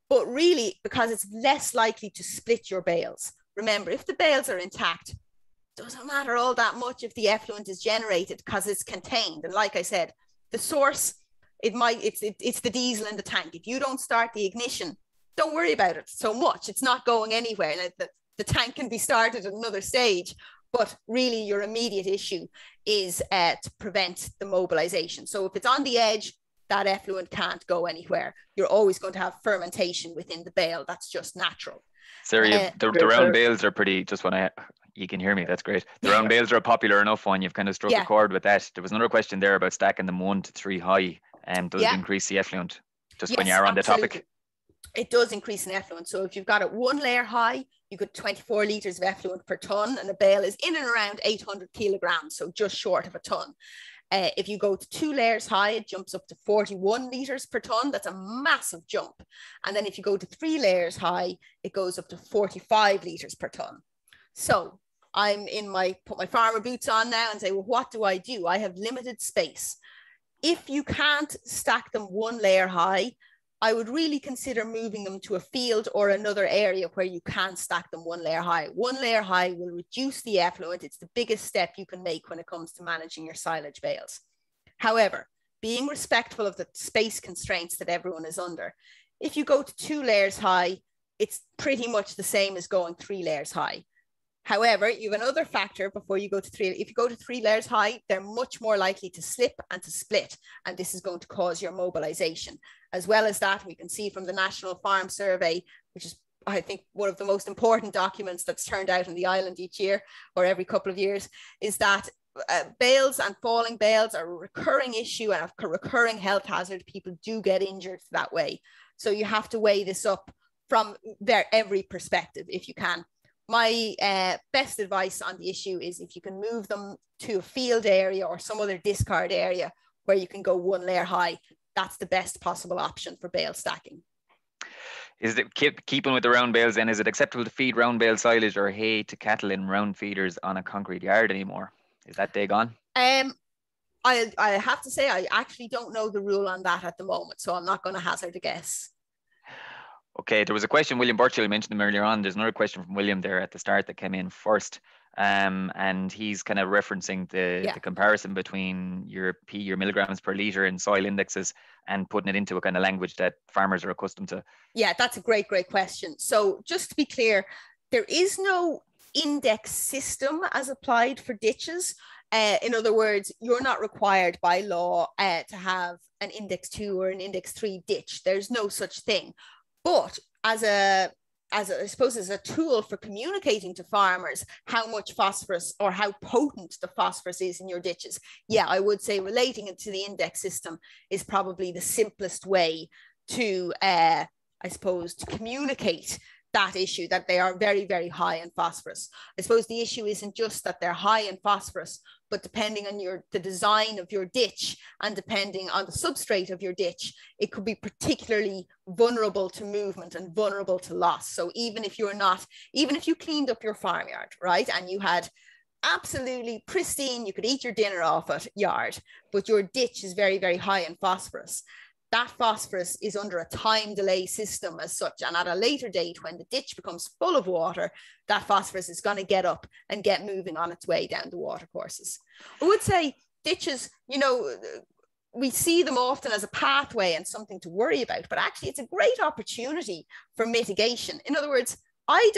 but really because it's less likely to split your bales. Remember, if the bales are intact, it doesn't matter all that much if the effluent is generated because it's contained. And like I said, the source, it's the diesel in the tank. If you don't start the ignition, don't worry about it so much. It's not going anywhere. And the tank can be started at another stage. But really, your immediate issue is to prevent the mobilization. So if it's on the edge, that effluent can't go anywhere. You're always going to have fermentation within the bale. That's just natural. Sorry, the round bales are pretty, you can hear me, that's great. The round bales are a popular enough one. You've kind of struck a chord with that. There was another question there about stacking them 1 to 3 high. Does it increase the effluent? Just when you're on the topic. It does increase in effluent. So if you've got it 1 layer high, you get 24 litres of effluent per tonne, and a bale is in and around 800 kilograms, so just short of a tonne. If you go to 2 layers high, it jumps up to 41 litres per tonne. That's a massive jump. And then if you go to 3 layers high, it goes up to 45 litres per tonne. So I'm put my farmer boots on now and say, well, what do? I have limited space. If you can't stack them 1 layer high, I would really consider moving them to a field or another area where you can stack them one layer high. One layer high will reduce the effluent. It's the biggest step you can make when it comes to managing your silage bales. However, being respectful of the space constraints that everyone is under, if you go to 2 layers high, it's pretty much the same as going 3 layers high. However, you have another factor before you go to 3. If you go to 3 layers high, they're much more likely to slip and to split. And this is going to cause your mobilization. As well as that, we can see from the National Farm Survey, which is, I think, one of the most important documents that's turned out in the island each year or every couple of years, is that bales and falling bales are a recurring issue and a recurring health hazard. People do get injured that way. So you have to weigh this up from every perspective if you can. My best advice on the issue is if you can move them to a field area or some other discard area where you can go 1 layer high, that's the best possible option for bale stacking. Is it keeping with the round bales then, is it acceptable to feed round bale silage or hay to cattle in round feeders on a concrete yard anymore? Is that day gone? I have to say, I actually don't know the rule on that at the moment, so I'm not going to hazard a guess. Okay, there was a question, William Burchill mentioned them earlier on. There's another question from William there at the start that came in first. And he's kind of referencing the comparison between your milligrams per litre and soil indexes and putting it into a kind of language that farmers are accustomed to. Yeah, that's a great question. So just to be clear, there is no index system as applied for ditches. In other words, you're not required by law to have an index 2 or an index 3 ditch. There's no such thing. But as a tool for communicating to farmers how much phosphorus or how potent the phosphorus is in your ditches, yeah, I would say relating it to the index system is probably the simplest way to, to communicate that issue, that they are very, very high in phosphorus. I suppose the issue isn't just that they're high in phosphorus, but depending on the design of your ditch and depending on the substrate of your ditch, it could be particularly vulnerable to movement and vulnerable to loss. So even if you cleaned up your farmyard, right, and you had absolutely pristine, you could eat your dinner off it yard, but your ditch is very, very high in phosphorus, that phosphorus is under a time delay system as such. And at a later date, when the ditch becomes full of water, that phosphorus is going to get up and get moving on its way down the water courses. I would say ditches, we see them often as a pathway and something to worry about, but actually it's a great opportunity for mitigation. In other words, I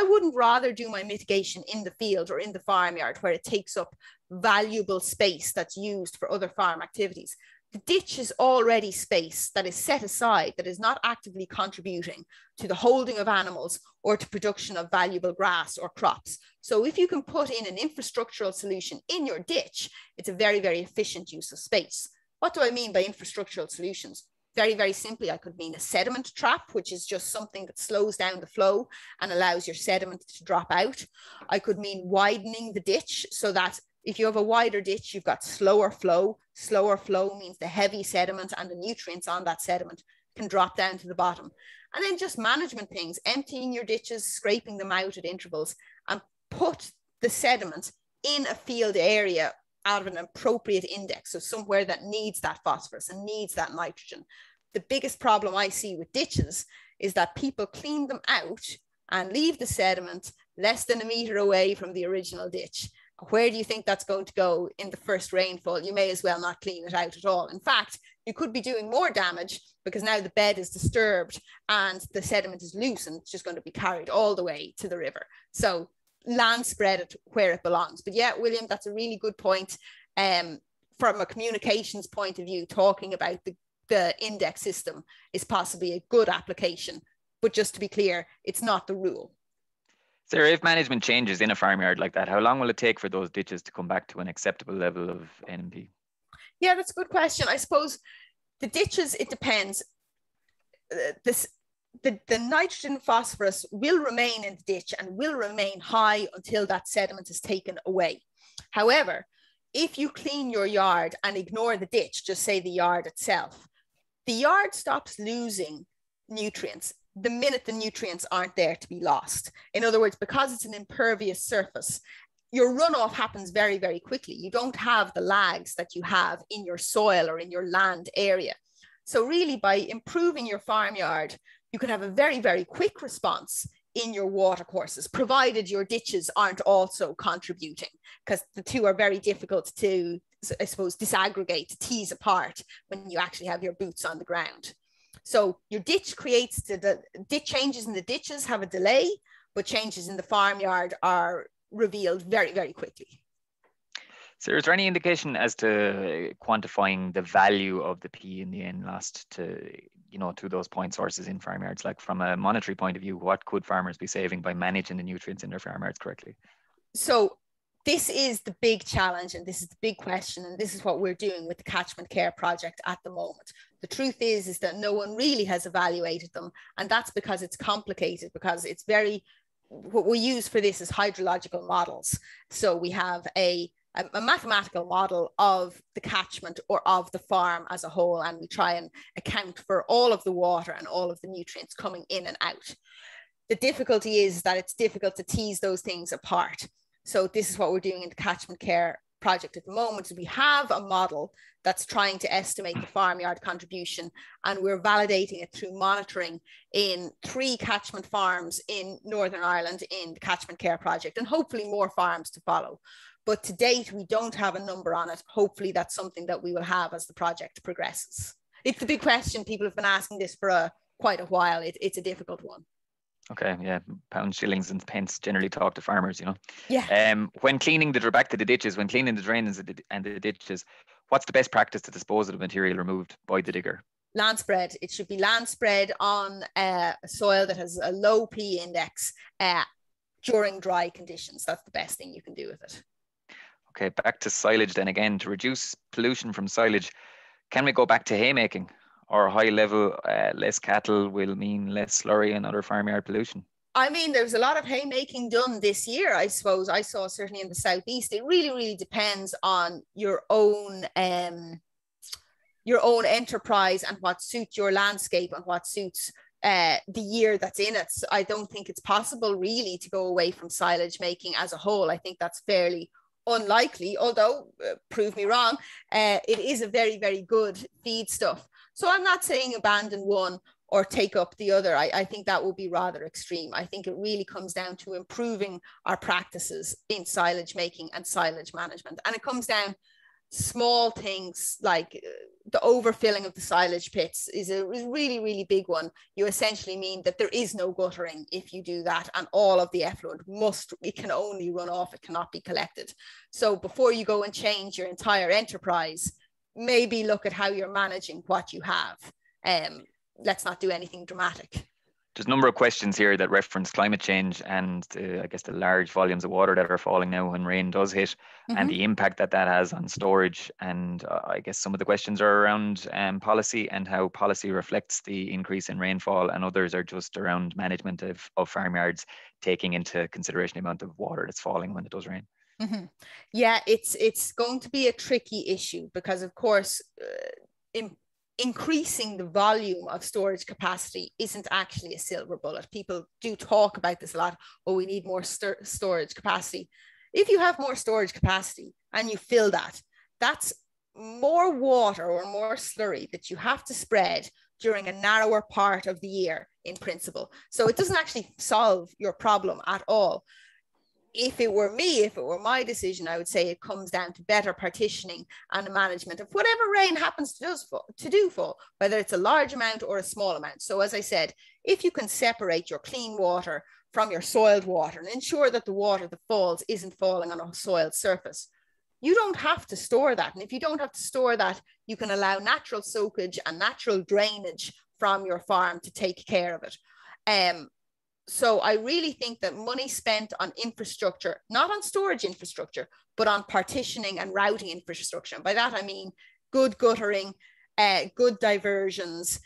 wouldn't rather do my mitigation in the field or in the farmyard where it takes up valuable space that's used for other farm activities. The ditch is already space that is set aside, that is not actively contributing to the holding of animals or to production of valuable grass or crops. So if you can put in an infrastructural solution in your ditch, it's a very, very efficient use of space. What do I mean by infrastructural solutions? Very, very simply, I could mean a sediment trap, which is just something that slows down the flow and allows your sediment to drop out. I could mean widening the ditch so that if you have a wider ditch, you've got slower flow. Slower flow means the heavy sediment and the nutrients on that sediment can drop down to the bottom. And then just management things, emptying your ditches, scraping them out at intervals, and put the sediment in a field area out of an appropriate index, so somewhere that needs that phosphorus and needs that nitrogen. The biggest problem I see with ditches is that people clean them out and leave the sediment less than a meter away from the original ditch. Where do you think that's going to go in the first rainfall? You may as well not clean it out at all. In fact, you could be doing more damage because now the bed is disturbed and the sediment is loose and it's just going to be carried all the way to the river. So land spread it where it belongs. But yeah, William, that's a really good point. From a communications point of view, talking about the index system is possibly a good application. But just to be clear, it's not the rule. Sarah, if management changes in a farmyard like that, how long will it take for those ditches to come back to an acceptable level of NP? Yeah, that's a good question. I suppose the ditches, it depends. The nitrogen phosphorus will remain in the ditch and will remain high until that sediment is taken away. However, if you clean your yard and ignore the ditch, just say the yard itself, the yard stops losing nutrients the minute the nutrients aren't there to be lost. In other words, because it's an impervious surface, your runoff happens very, very quickly. You don't have the lags that you have in your soil or in your land area. So really, by improving your farmyard, you can have a very, very quick response in your water courses, provided your ditches aren't also contributing, because the two are very difficult to, I suppose, disaggregate, tease apart when you actually have your boots on the ground. So your ditch creates the ditch changes in the ditches have a delay, but changes in the farmyard are revealed very, very quickly. So is there any indication as to quantifying the value of the P in the end lost to, you know, to those point sources in farmyards? Like from a monetary point of view, what could farmers be saving by managing the nutrients in their farmyards correctly? So this is the big challenge, and this is the big question, and this is what we're doing with the Catchment Care project at the moment. The truth is that no one really has evaluated them, and that's because it's complicated, because it's very, what we use for this is hydrological models. So we have a mathematical model of the catchment or of the farm as a whole, and we try and account for all of the water and all of the nutrients coming in and out. The difficulty is that it's difficult to tease those things apart. So this is what we're doing in the Catchment Care project at the moment. We have a model that's trying to estimate the farmyard contribution, and we're validating it through monitoring in 3 catchment farms in Northern Ireland in the Catchment Care project, and hopefully more farms to follow. But to date, we don't have a number on it. Hopefully that's something that we will have as the project progresses. It's the big question. People have been asking this for quite a while. It's a difficult one. Okay, yeah, pounds, shillings, and pence generally talk to farmers, you know. Yeah. When cleaning back to the ditches, when cleaning the drains and the ditches, what's the best practice to dispose of the material removed by the digger? Land spread. It should be land spread on a soil that has a low P index during dry conditions. That's the best thing you can do with it. Okay, back to silage then again. To reduce pollution from silage, can we go back to haymaking? Or high level, less cattle will mean less slurry and other farmyard pollution? I mean, there's a lot of haymaking done this year, I suppose. I saw certainly in the southeast. It really, really depends on your own enterprise and what suits your landscape and what suits the year that's in it. So I don't think it's possible really to go away from silage making as a whole. I think that's fairly unlikely, although prove me wrong. It is a very, very good feedstuff. So I'm not saying abandon one or take up the other. I think that would be rather extreme. I think it really comes down to improving our practices in silage making and silage management. And it comes down small things like the overfilling of the silage pits is a really, really big one. You essentially mean that there is no guttering if you do that, and all of the effluent it can only run off, it cannot be collected. So before you go and change your entire enterprise, maybe look at how you're managing what you have. Let's not do anything dramatic. There's a number of questions here that reference climate change and I guess the large volumes of water that are falling now when rain does hit, and the impact that has on storage. And I guess some of the questions are around policy and how policy reflects the increase in rainfall, and others are just around management of farmyards, taking into consideration the amount of water that's falling when it does rain. Yeah, it's going to be a tricky issue because, of course, increasing the volume of storage capacity isn't actually a silver bullet. People do talk about this a lot. Oh, we need more storage capacity. If you have more storage capacity and you fill that, that's more water or more slurry that you have to spread during a narrower part of the year in principle. So it doesn't actually solve your problem at all. If it were me, if it were my decision, I would say it comes down to better partitioning and management of whatever rain happens to do fall, whether it's a large amount or a small amount. So as I said, if you can separate your clean water from your soiled water and ensure that the water that falls isn't falling on a soiled surface, you don't have to store that. And if you don't have to store that, you can allow natural soakage and natural drainage from your farm to take care of it. So I really think that money spent on infrastructure, not on storage infrastructure, but on partitioning and routing infrastructure. And by that, I mean good guttering, good diversions,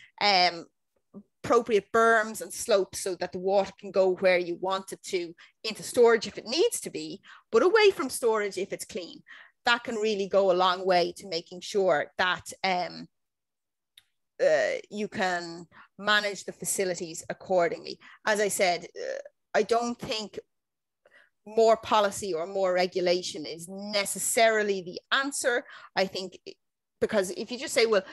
appropriate berms and slopes so that the water can go where you want it to, into storage if it needs to be, but away from storage if it's clean. That can really go a long way to making sure that you can manage the facilities accordingly. As I said, I don't think more policy or more regulation is necessarily the answer. I think because if you just say, well,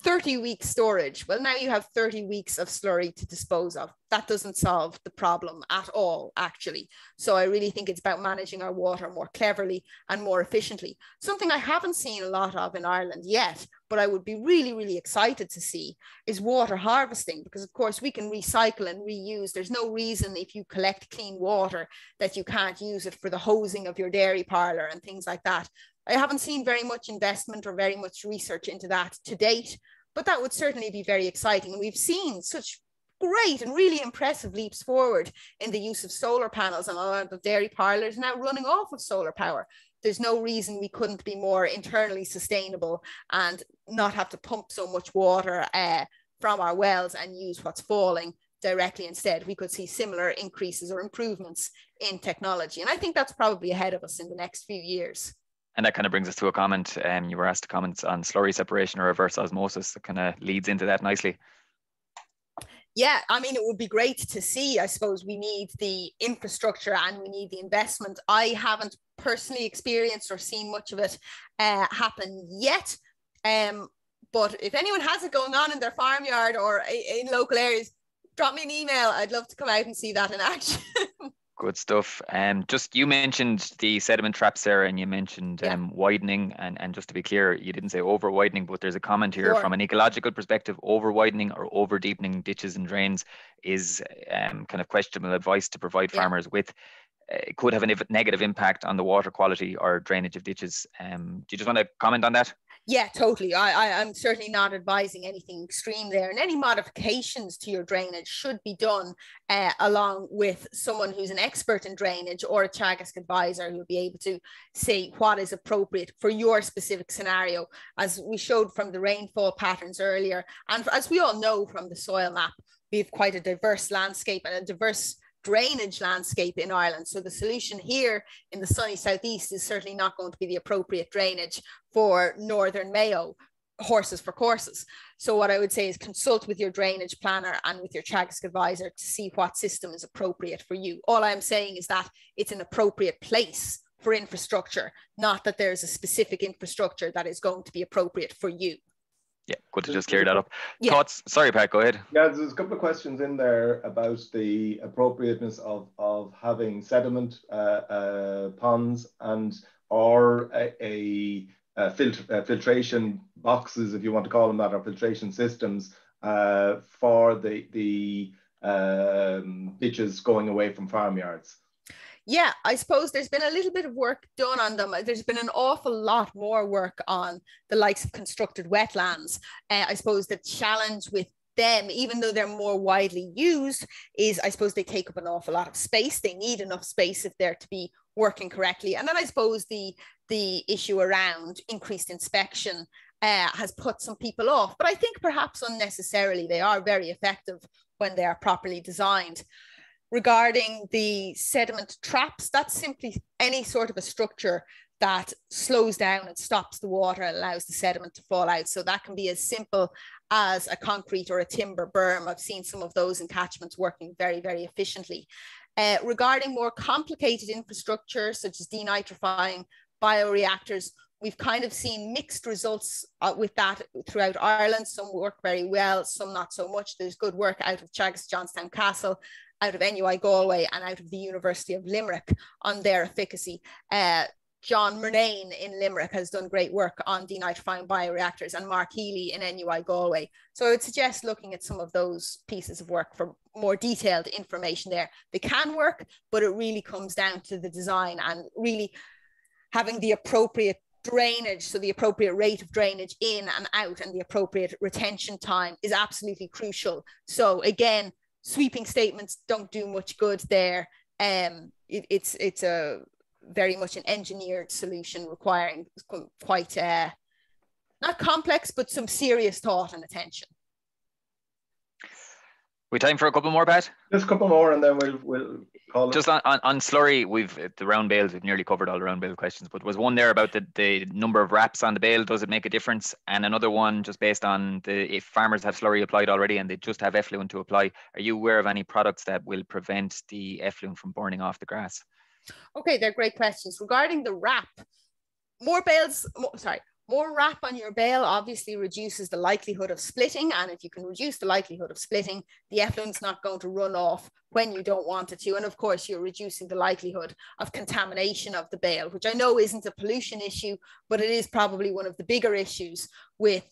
30-week storage. Well, now you have 30 weeks of slurry to dispose of. That doesn't solve the problem at all, actually. So I really think it's about managing our water more cleverly and more efficiently. Something I haven't seen a lot of in Ireland yet, but I would be really, really excited to see, is water harvesting, because of course we can recycle and reuse. There's no reason if you collect clean water that you can't use it for the hosing of your dairy parlour and things like that. I haven't seen very much investment or very much research into that to date, but that would certainly be very exciting. And we've seen such great and really impressive leaps forward in the use of solar panels, and a lot of dairy parlours now running off of solar power. There's no reason we couldn't be more internally sustainable and not have to pump so much water from our wells and use what's falling directly instead. We could see similar increases or improvements in technology. And I think that's probably ahead of us in the next few years. And that kind of brings us to a comment. You were asked to comment on slurry separation or reverse osmosis. That kind of leads into that nicely. Yeah, I mean, it would be great to see. I suppose we need the infrastructure and we need the investment. I haven't personally experienced or seen much of it happen yet. But if anyone has it going on in their farmyard or in local areas, drop me an email. I'd love to come out and see that in action. Good stuff. Just you mentioned the sediment traps there, and you mentioned widening. And just to be clear, you didn't say over widening, but there's a comment here from an ecological perspective. Over widening or over deepening ditches and drains is kind of questionable advice to provide farmers with. It could have a negative impact on the water quality or drainage of ditches. Do you just want to comment on that? Yeah, totally. I'm certainly not advising anything extreme there, and any modifications to your drainage should be done along with someone who's an expert in drainage or a Teagasc advisor who will be able to say what is appropriate for your specific scenario. As we showed from the rainfall patterns earlier, and as we all know from the soil map, we have quite a diverse landscape and a diverse drainage landscape in Ireland. So the solution here in the sunny southeast is certainly not going to be the appropriate drainage for Northern Mayo, horses for courses. So what I would say is consult with your drainage planner and with your Teagasc advisor to see what system is appropriate for you. All I'm saying is that it's an appropriate place for infrastructure, not that there's a specific infrastructure that is going to be appropriate for you. Yeah, good to just clear that up. Yeah. Thoughts? Sorry, Pat, go ahead. Yeah, there's a couple of questions in there about the appropriateness of having sediment ponds and or filtration boxes, if you want to call them that, or filtration systems for the ditches going away from farmyards. Yeah, I suppose there's been a little bit of work done on them. There's been an awful lot more work on the likes of constructed wetlands. I suppose the challenge with them, even though they're more widely used, is I suppose they take up an awful lot of space. They need enough space if they're to be working correctly. And then I suppose the issue around increased inspection has put some people off. But I think perhaps unnecessarily, they are very effective when they are properly designed. Regarding the sediment traps, that's simply any sort of a structure that slows down and stops the water and allows the sediment to fall out. So that can be as simple as a concrete or a timber berm. I've seen some of those in catchments working very, very efficiently. Regarding more complicated infrastructure, such as denitrifying bioreactors, we've kind of seen mixed results with that throughout Ireland. Some work very well, some not so much. There's good work out of Teagasc Johnstown Castle, out of NUI Galway, and out of the University of Limerick on their efficacy. John Murnane in Limerick has done great work on denitrifying bioreactors, and Mark Healy in NUI Galway. So I would suggest looking at some of those pieces of work for more detailed information there. They can work, but it really comes down to the design and really having the appropriate drainage, so the appropriate rate of drainage in and out and the appropriate retention time is absolutely crucial. So again, sweeping statements don't do much good there. It's a very much an engineered solution requiring quite not complex, but some serious thought and attention. We time for a couple more, Pat? Just a couple more, and then we'll call it. Just on slurry, we've the round bales. We've nearly covered all the round bale questions, but was one there about the number of wraps on the bale? Does it make a difference? And another one just based on if farmers have slurry applied already and they just have effluent to apply, are you aware of any products that will prevent the effluent from burning off the grass? Okay, they're great questions. Regarding the wrap, more bales, more wrap on your bale obviously reduces the likelihood of splitting. And if you can reduce the likelihood of splitting, the effluent's not going to run off when you don't want it to. And of course, you're reducing the likelihood of contamination of the bale, which I know isn't a pollution issue, but it is probably one of the bigger issues with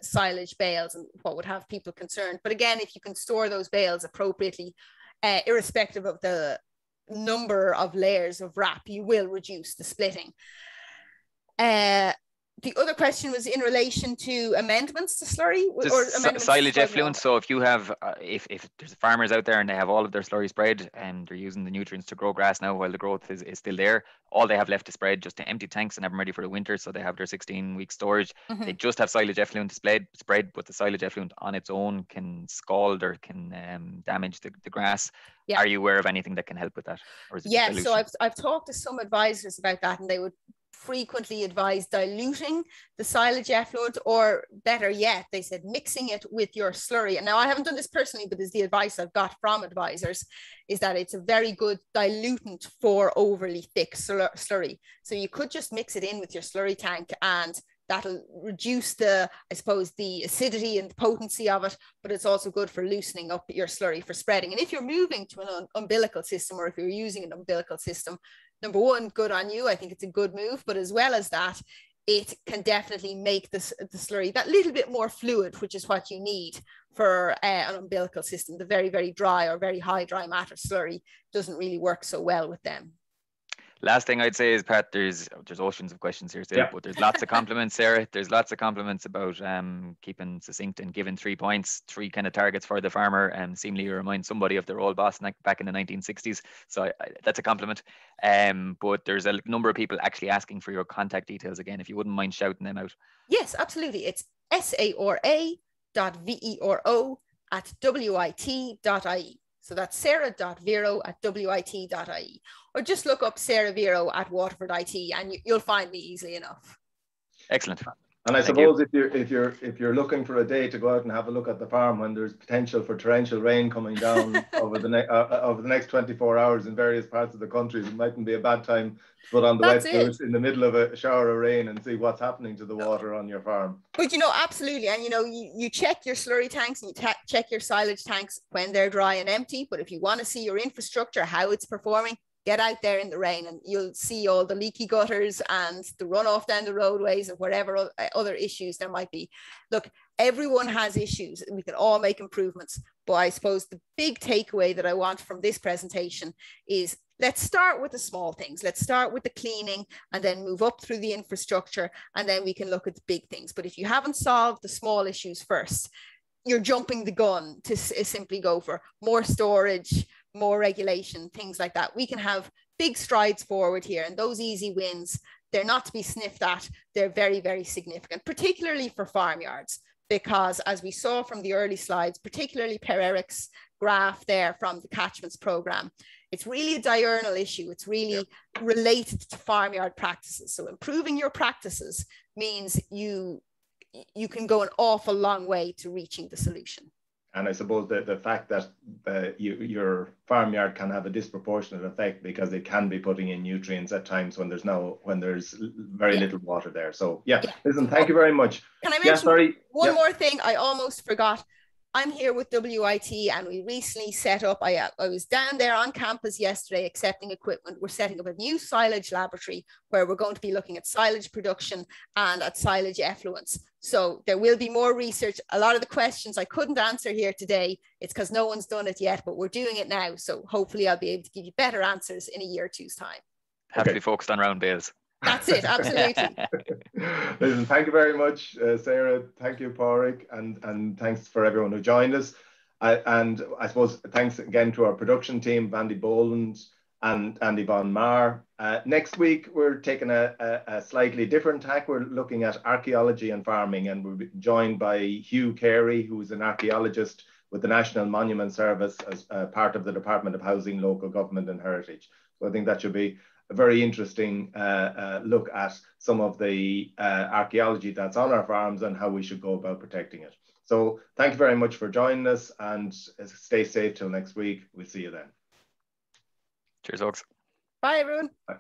silage bales and what would have people concerned. But again, if you can store those bales appropriately, irrespective of the number of layers of wrap, you will reduce the splitting. The other question was in relation to amendments to slurry or silage effluent. So if you have, if there's farmers out there and they have all of their slurry spread and they're using the nutrients to grow grass now while the growth is still there, all they have left to spread just to empty tanks and have them ready for the winter. So they have their 16-week storage. They just have silage effluent spread, but the silage effluent on its own can scald or can damage the grass. Yeah. Are you aware of anything that can help with that? Or is it yes, so I've talked to some advisors about that, and they would frequently advise diluting the silage effluent, or better yet, they said mixing it with your slurry. And now I haven't done this personally, but this is the advice I've got from advisors, is that it's a very good dilutant for overly thick slurry. So you could just mix it in with your slurry tank, and that'll reduce the, I suppose, the acidity and the potency of it, but it's also good for loosening up your slurry for spreading. And if you're moving to an umbilical system, or if you're using an umbilical system, number one, good on you. I think it's a good move, but as well as that, it can definitely make the slurry that little bit more fluid, which is what you need for an umbilical system. The very, very dry or very high dry matter slurry doesn't really work so well with them. Last thing I'd say is, Pat, there's oceans of questions here still, but there's lots of compliments, Sarah. There's lots of compliments about keeping succinct and giving 3 points, 3 kind of targets for the farmer. Seemingly you remind somebody of their old boss back in the 1960s. So that's a compliment. But there's a number of people actually asking for your contact details again, if you wouldn't mind shouting them out. Yes, absolutely. It's sara.vero@wit.ie. So that's sarah.vero@wit.ie, or just look up Sarah Vero at Waterford IT and you'll find me easily enough. Excellent. And I suppose if you're looking for a day to go out and have a look at the farm when there's potential for torrential rain coming down over the next 24 hours in various parts of the country, it mightn't be a bad time to put on the wetsuit in the middle of a shower of rain and see what's happening to the water on your farm. But absolutely, and you check your slurry tanks and you check your silage tanks when they're dry and empty. But if you want to see your infrastructure, how it's performing, get out there in the rain and you'll see all the leaky gutters and the runoff down the roadways and whatever other issues there might be. Look, everyone has issues. We can all make improvements. But I suppose the big takeaway that I want from this presentation is, let's start with the small things. Let's start with the cleaning and then move up through the infrastructure, and then we can look at the big things. But if you haven't solved the small issues first, you're jumping the gun to simply go for more storage, more regulation, things like that. We can have big strides forward here, and those easy wins, they're not to be sniffed at. They're very, very significant, particularly for farmyards, because as we saw from the early slides, particularly Per Eric's graph there from the Catchments program, it's really a diurnal issue. It's really related to farmyard practices. So improving your practices means you can go an awful long way to reaching the solution. And I suppose that the fact that your farmyard can have a disproportionate effect because it can be putting in nutrients at times when there's very little water there. So listen, thank you very much. Can I mention one more thing? I almost forgot. I'm here with WIT, and we recently set up, I was down there on campus yesterday accepting equipment. We're setting up a new silage laboratory where we're going to be looking at silage production and at silage effluents. So there will be more research. A lot of the questions I couldn't answer here today, it's because no one's done it yet, but we're doing it now. So hopefully I'll be able to give you better answers in a year or two's time. Have to be focused on round bales. That's it, absolutely. Listen, thank you very much, Sarah. Thank you, Pádraig, and thanks for everyone who joined us. And I suppose thanks again to our production team, Vandy Boland and Yvonne Marr. Next week, we're taking a slightly different tack. We're looking at archaeology and farming, and we'll be joined by Hugh Carey, who's an archaeologist with the National Monument Service as part of the Department of Housing, Local Government and Heritage. So I think that should be a very interesting look at some of the archaeology that's on our farms and how we should go about protecting it. So thank you very much for joining us, and stay safe till next week. We'll see you then. Cheers, folks. Bye, everyone. Bye.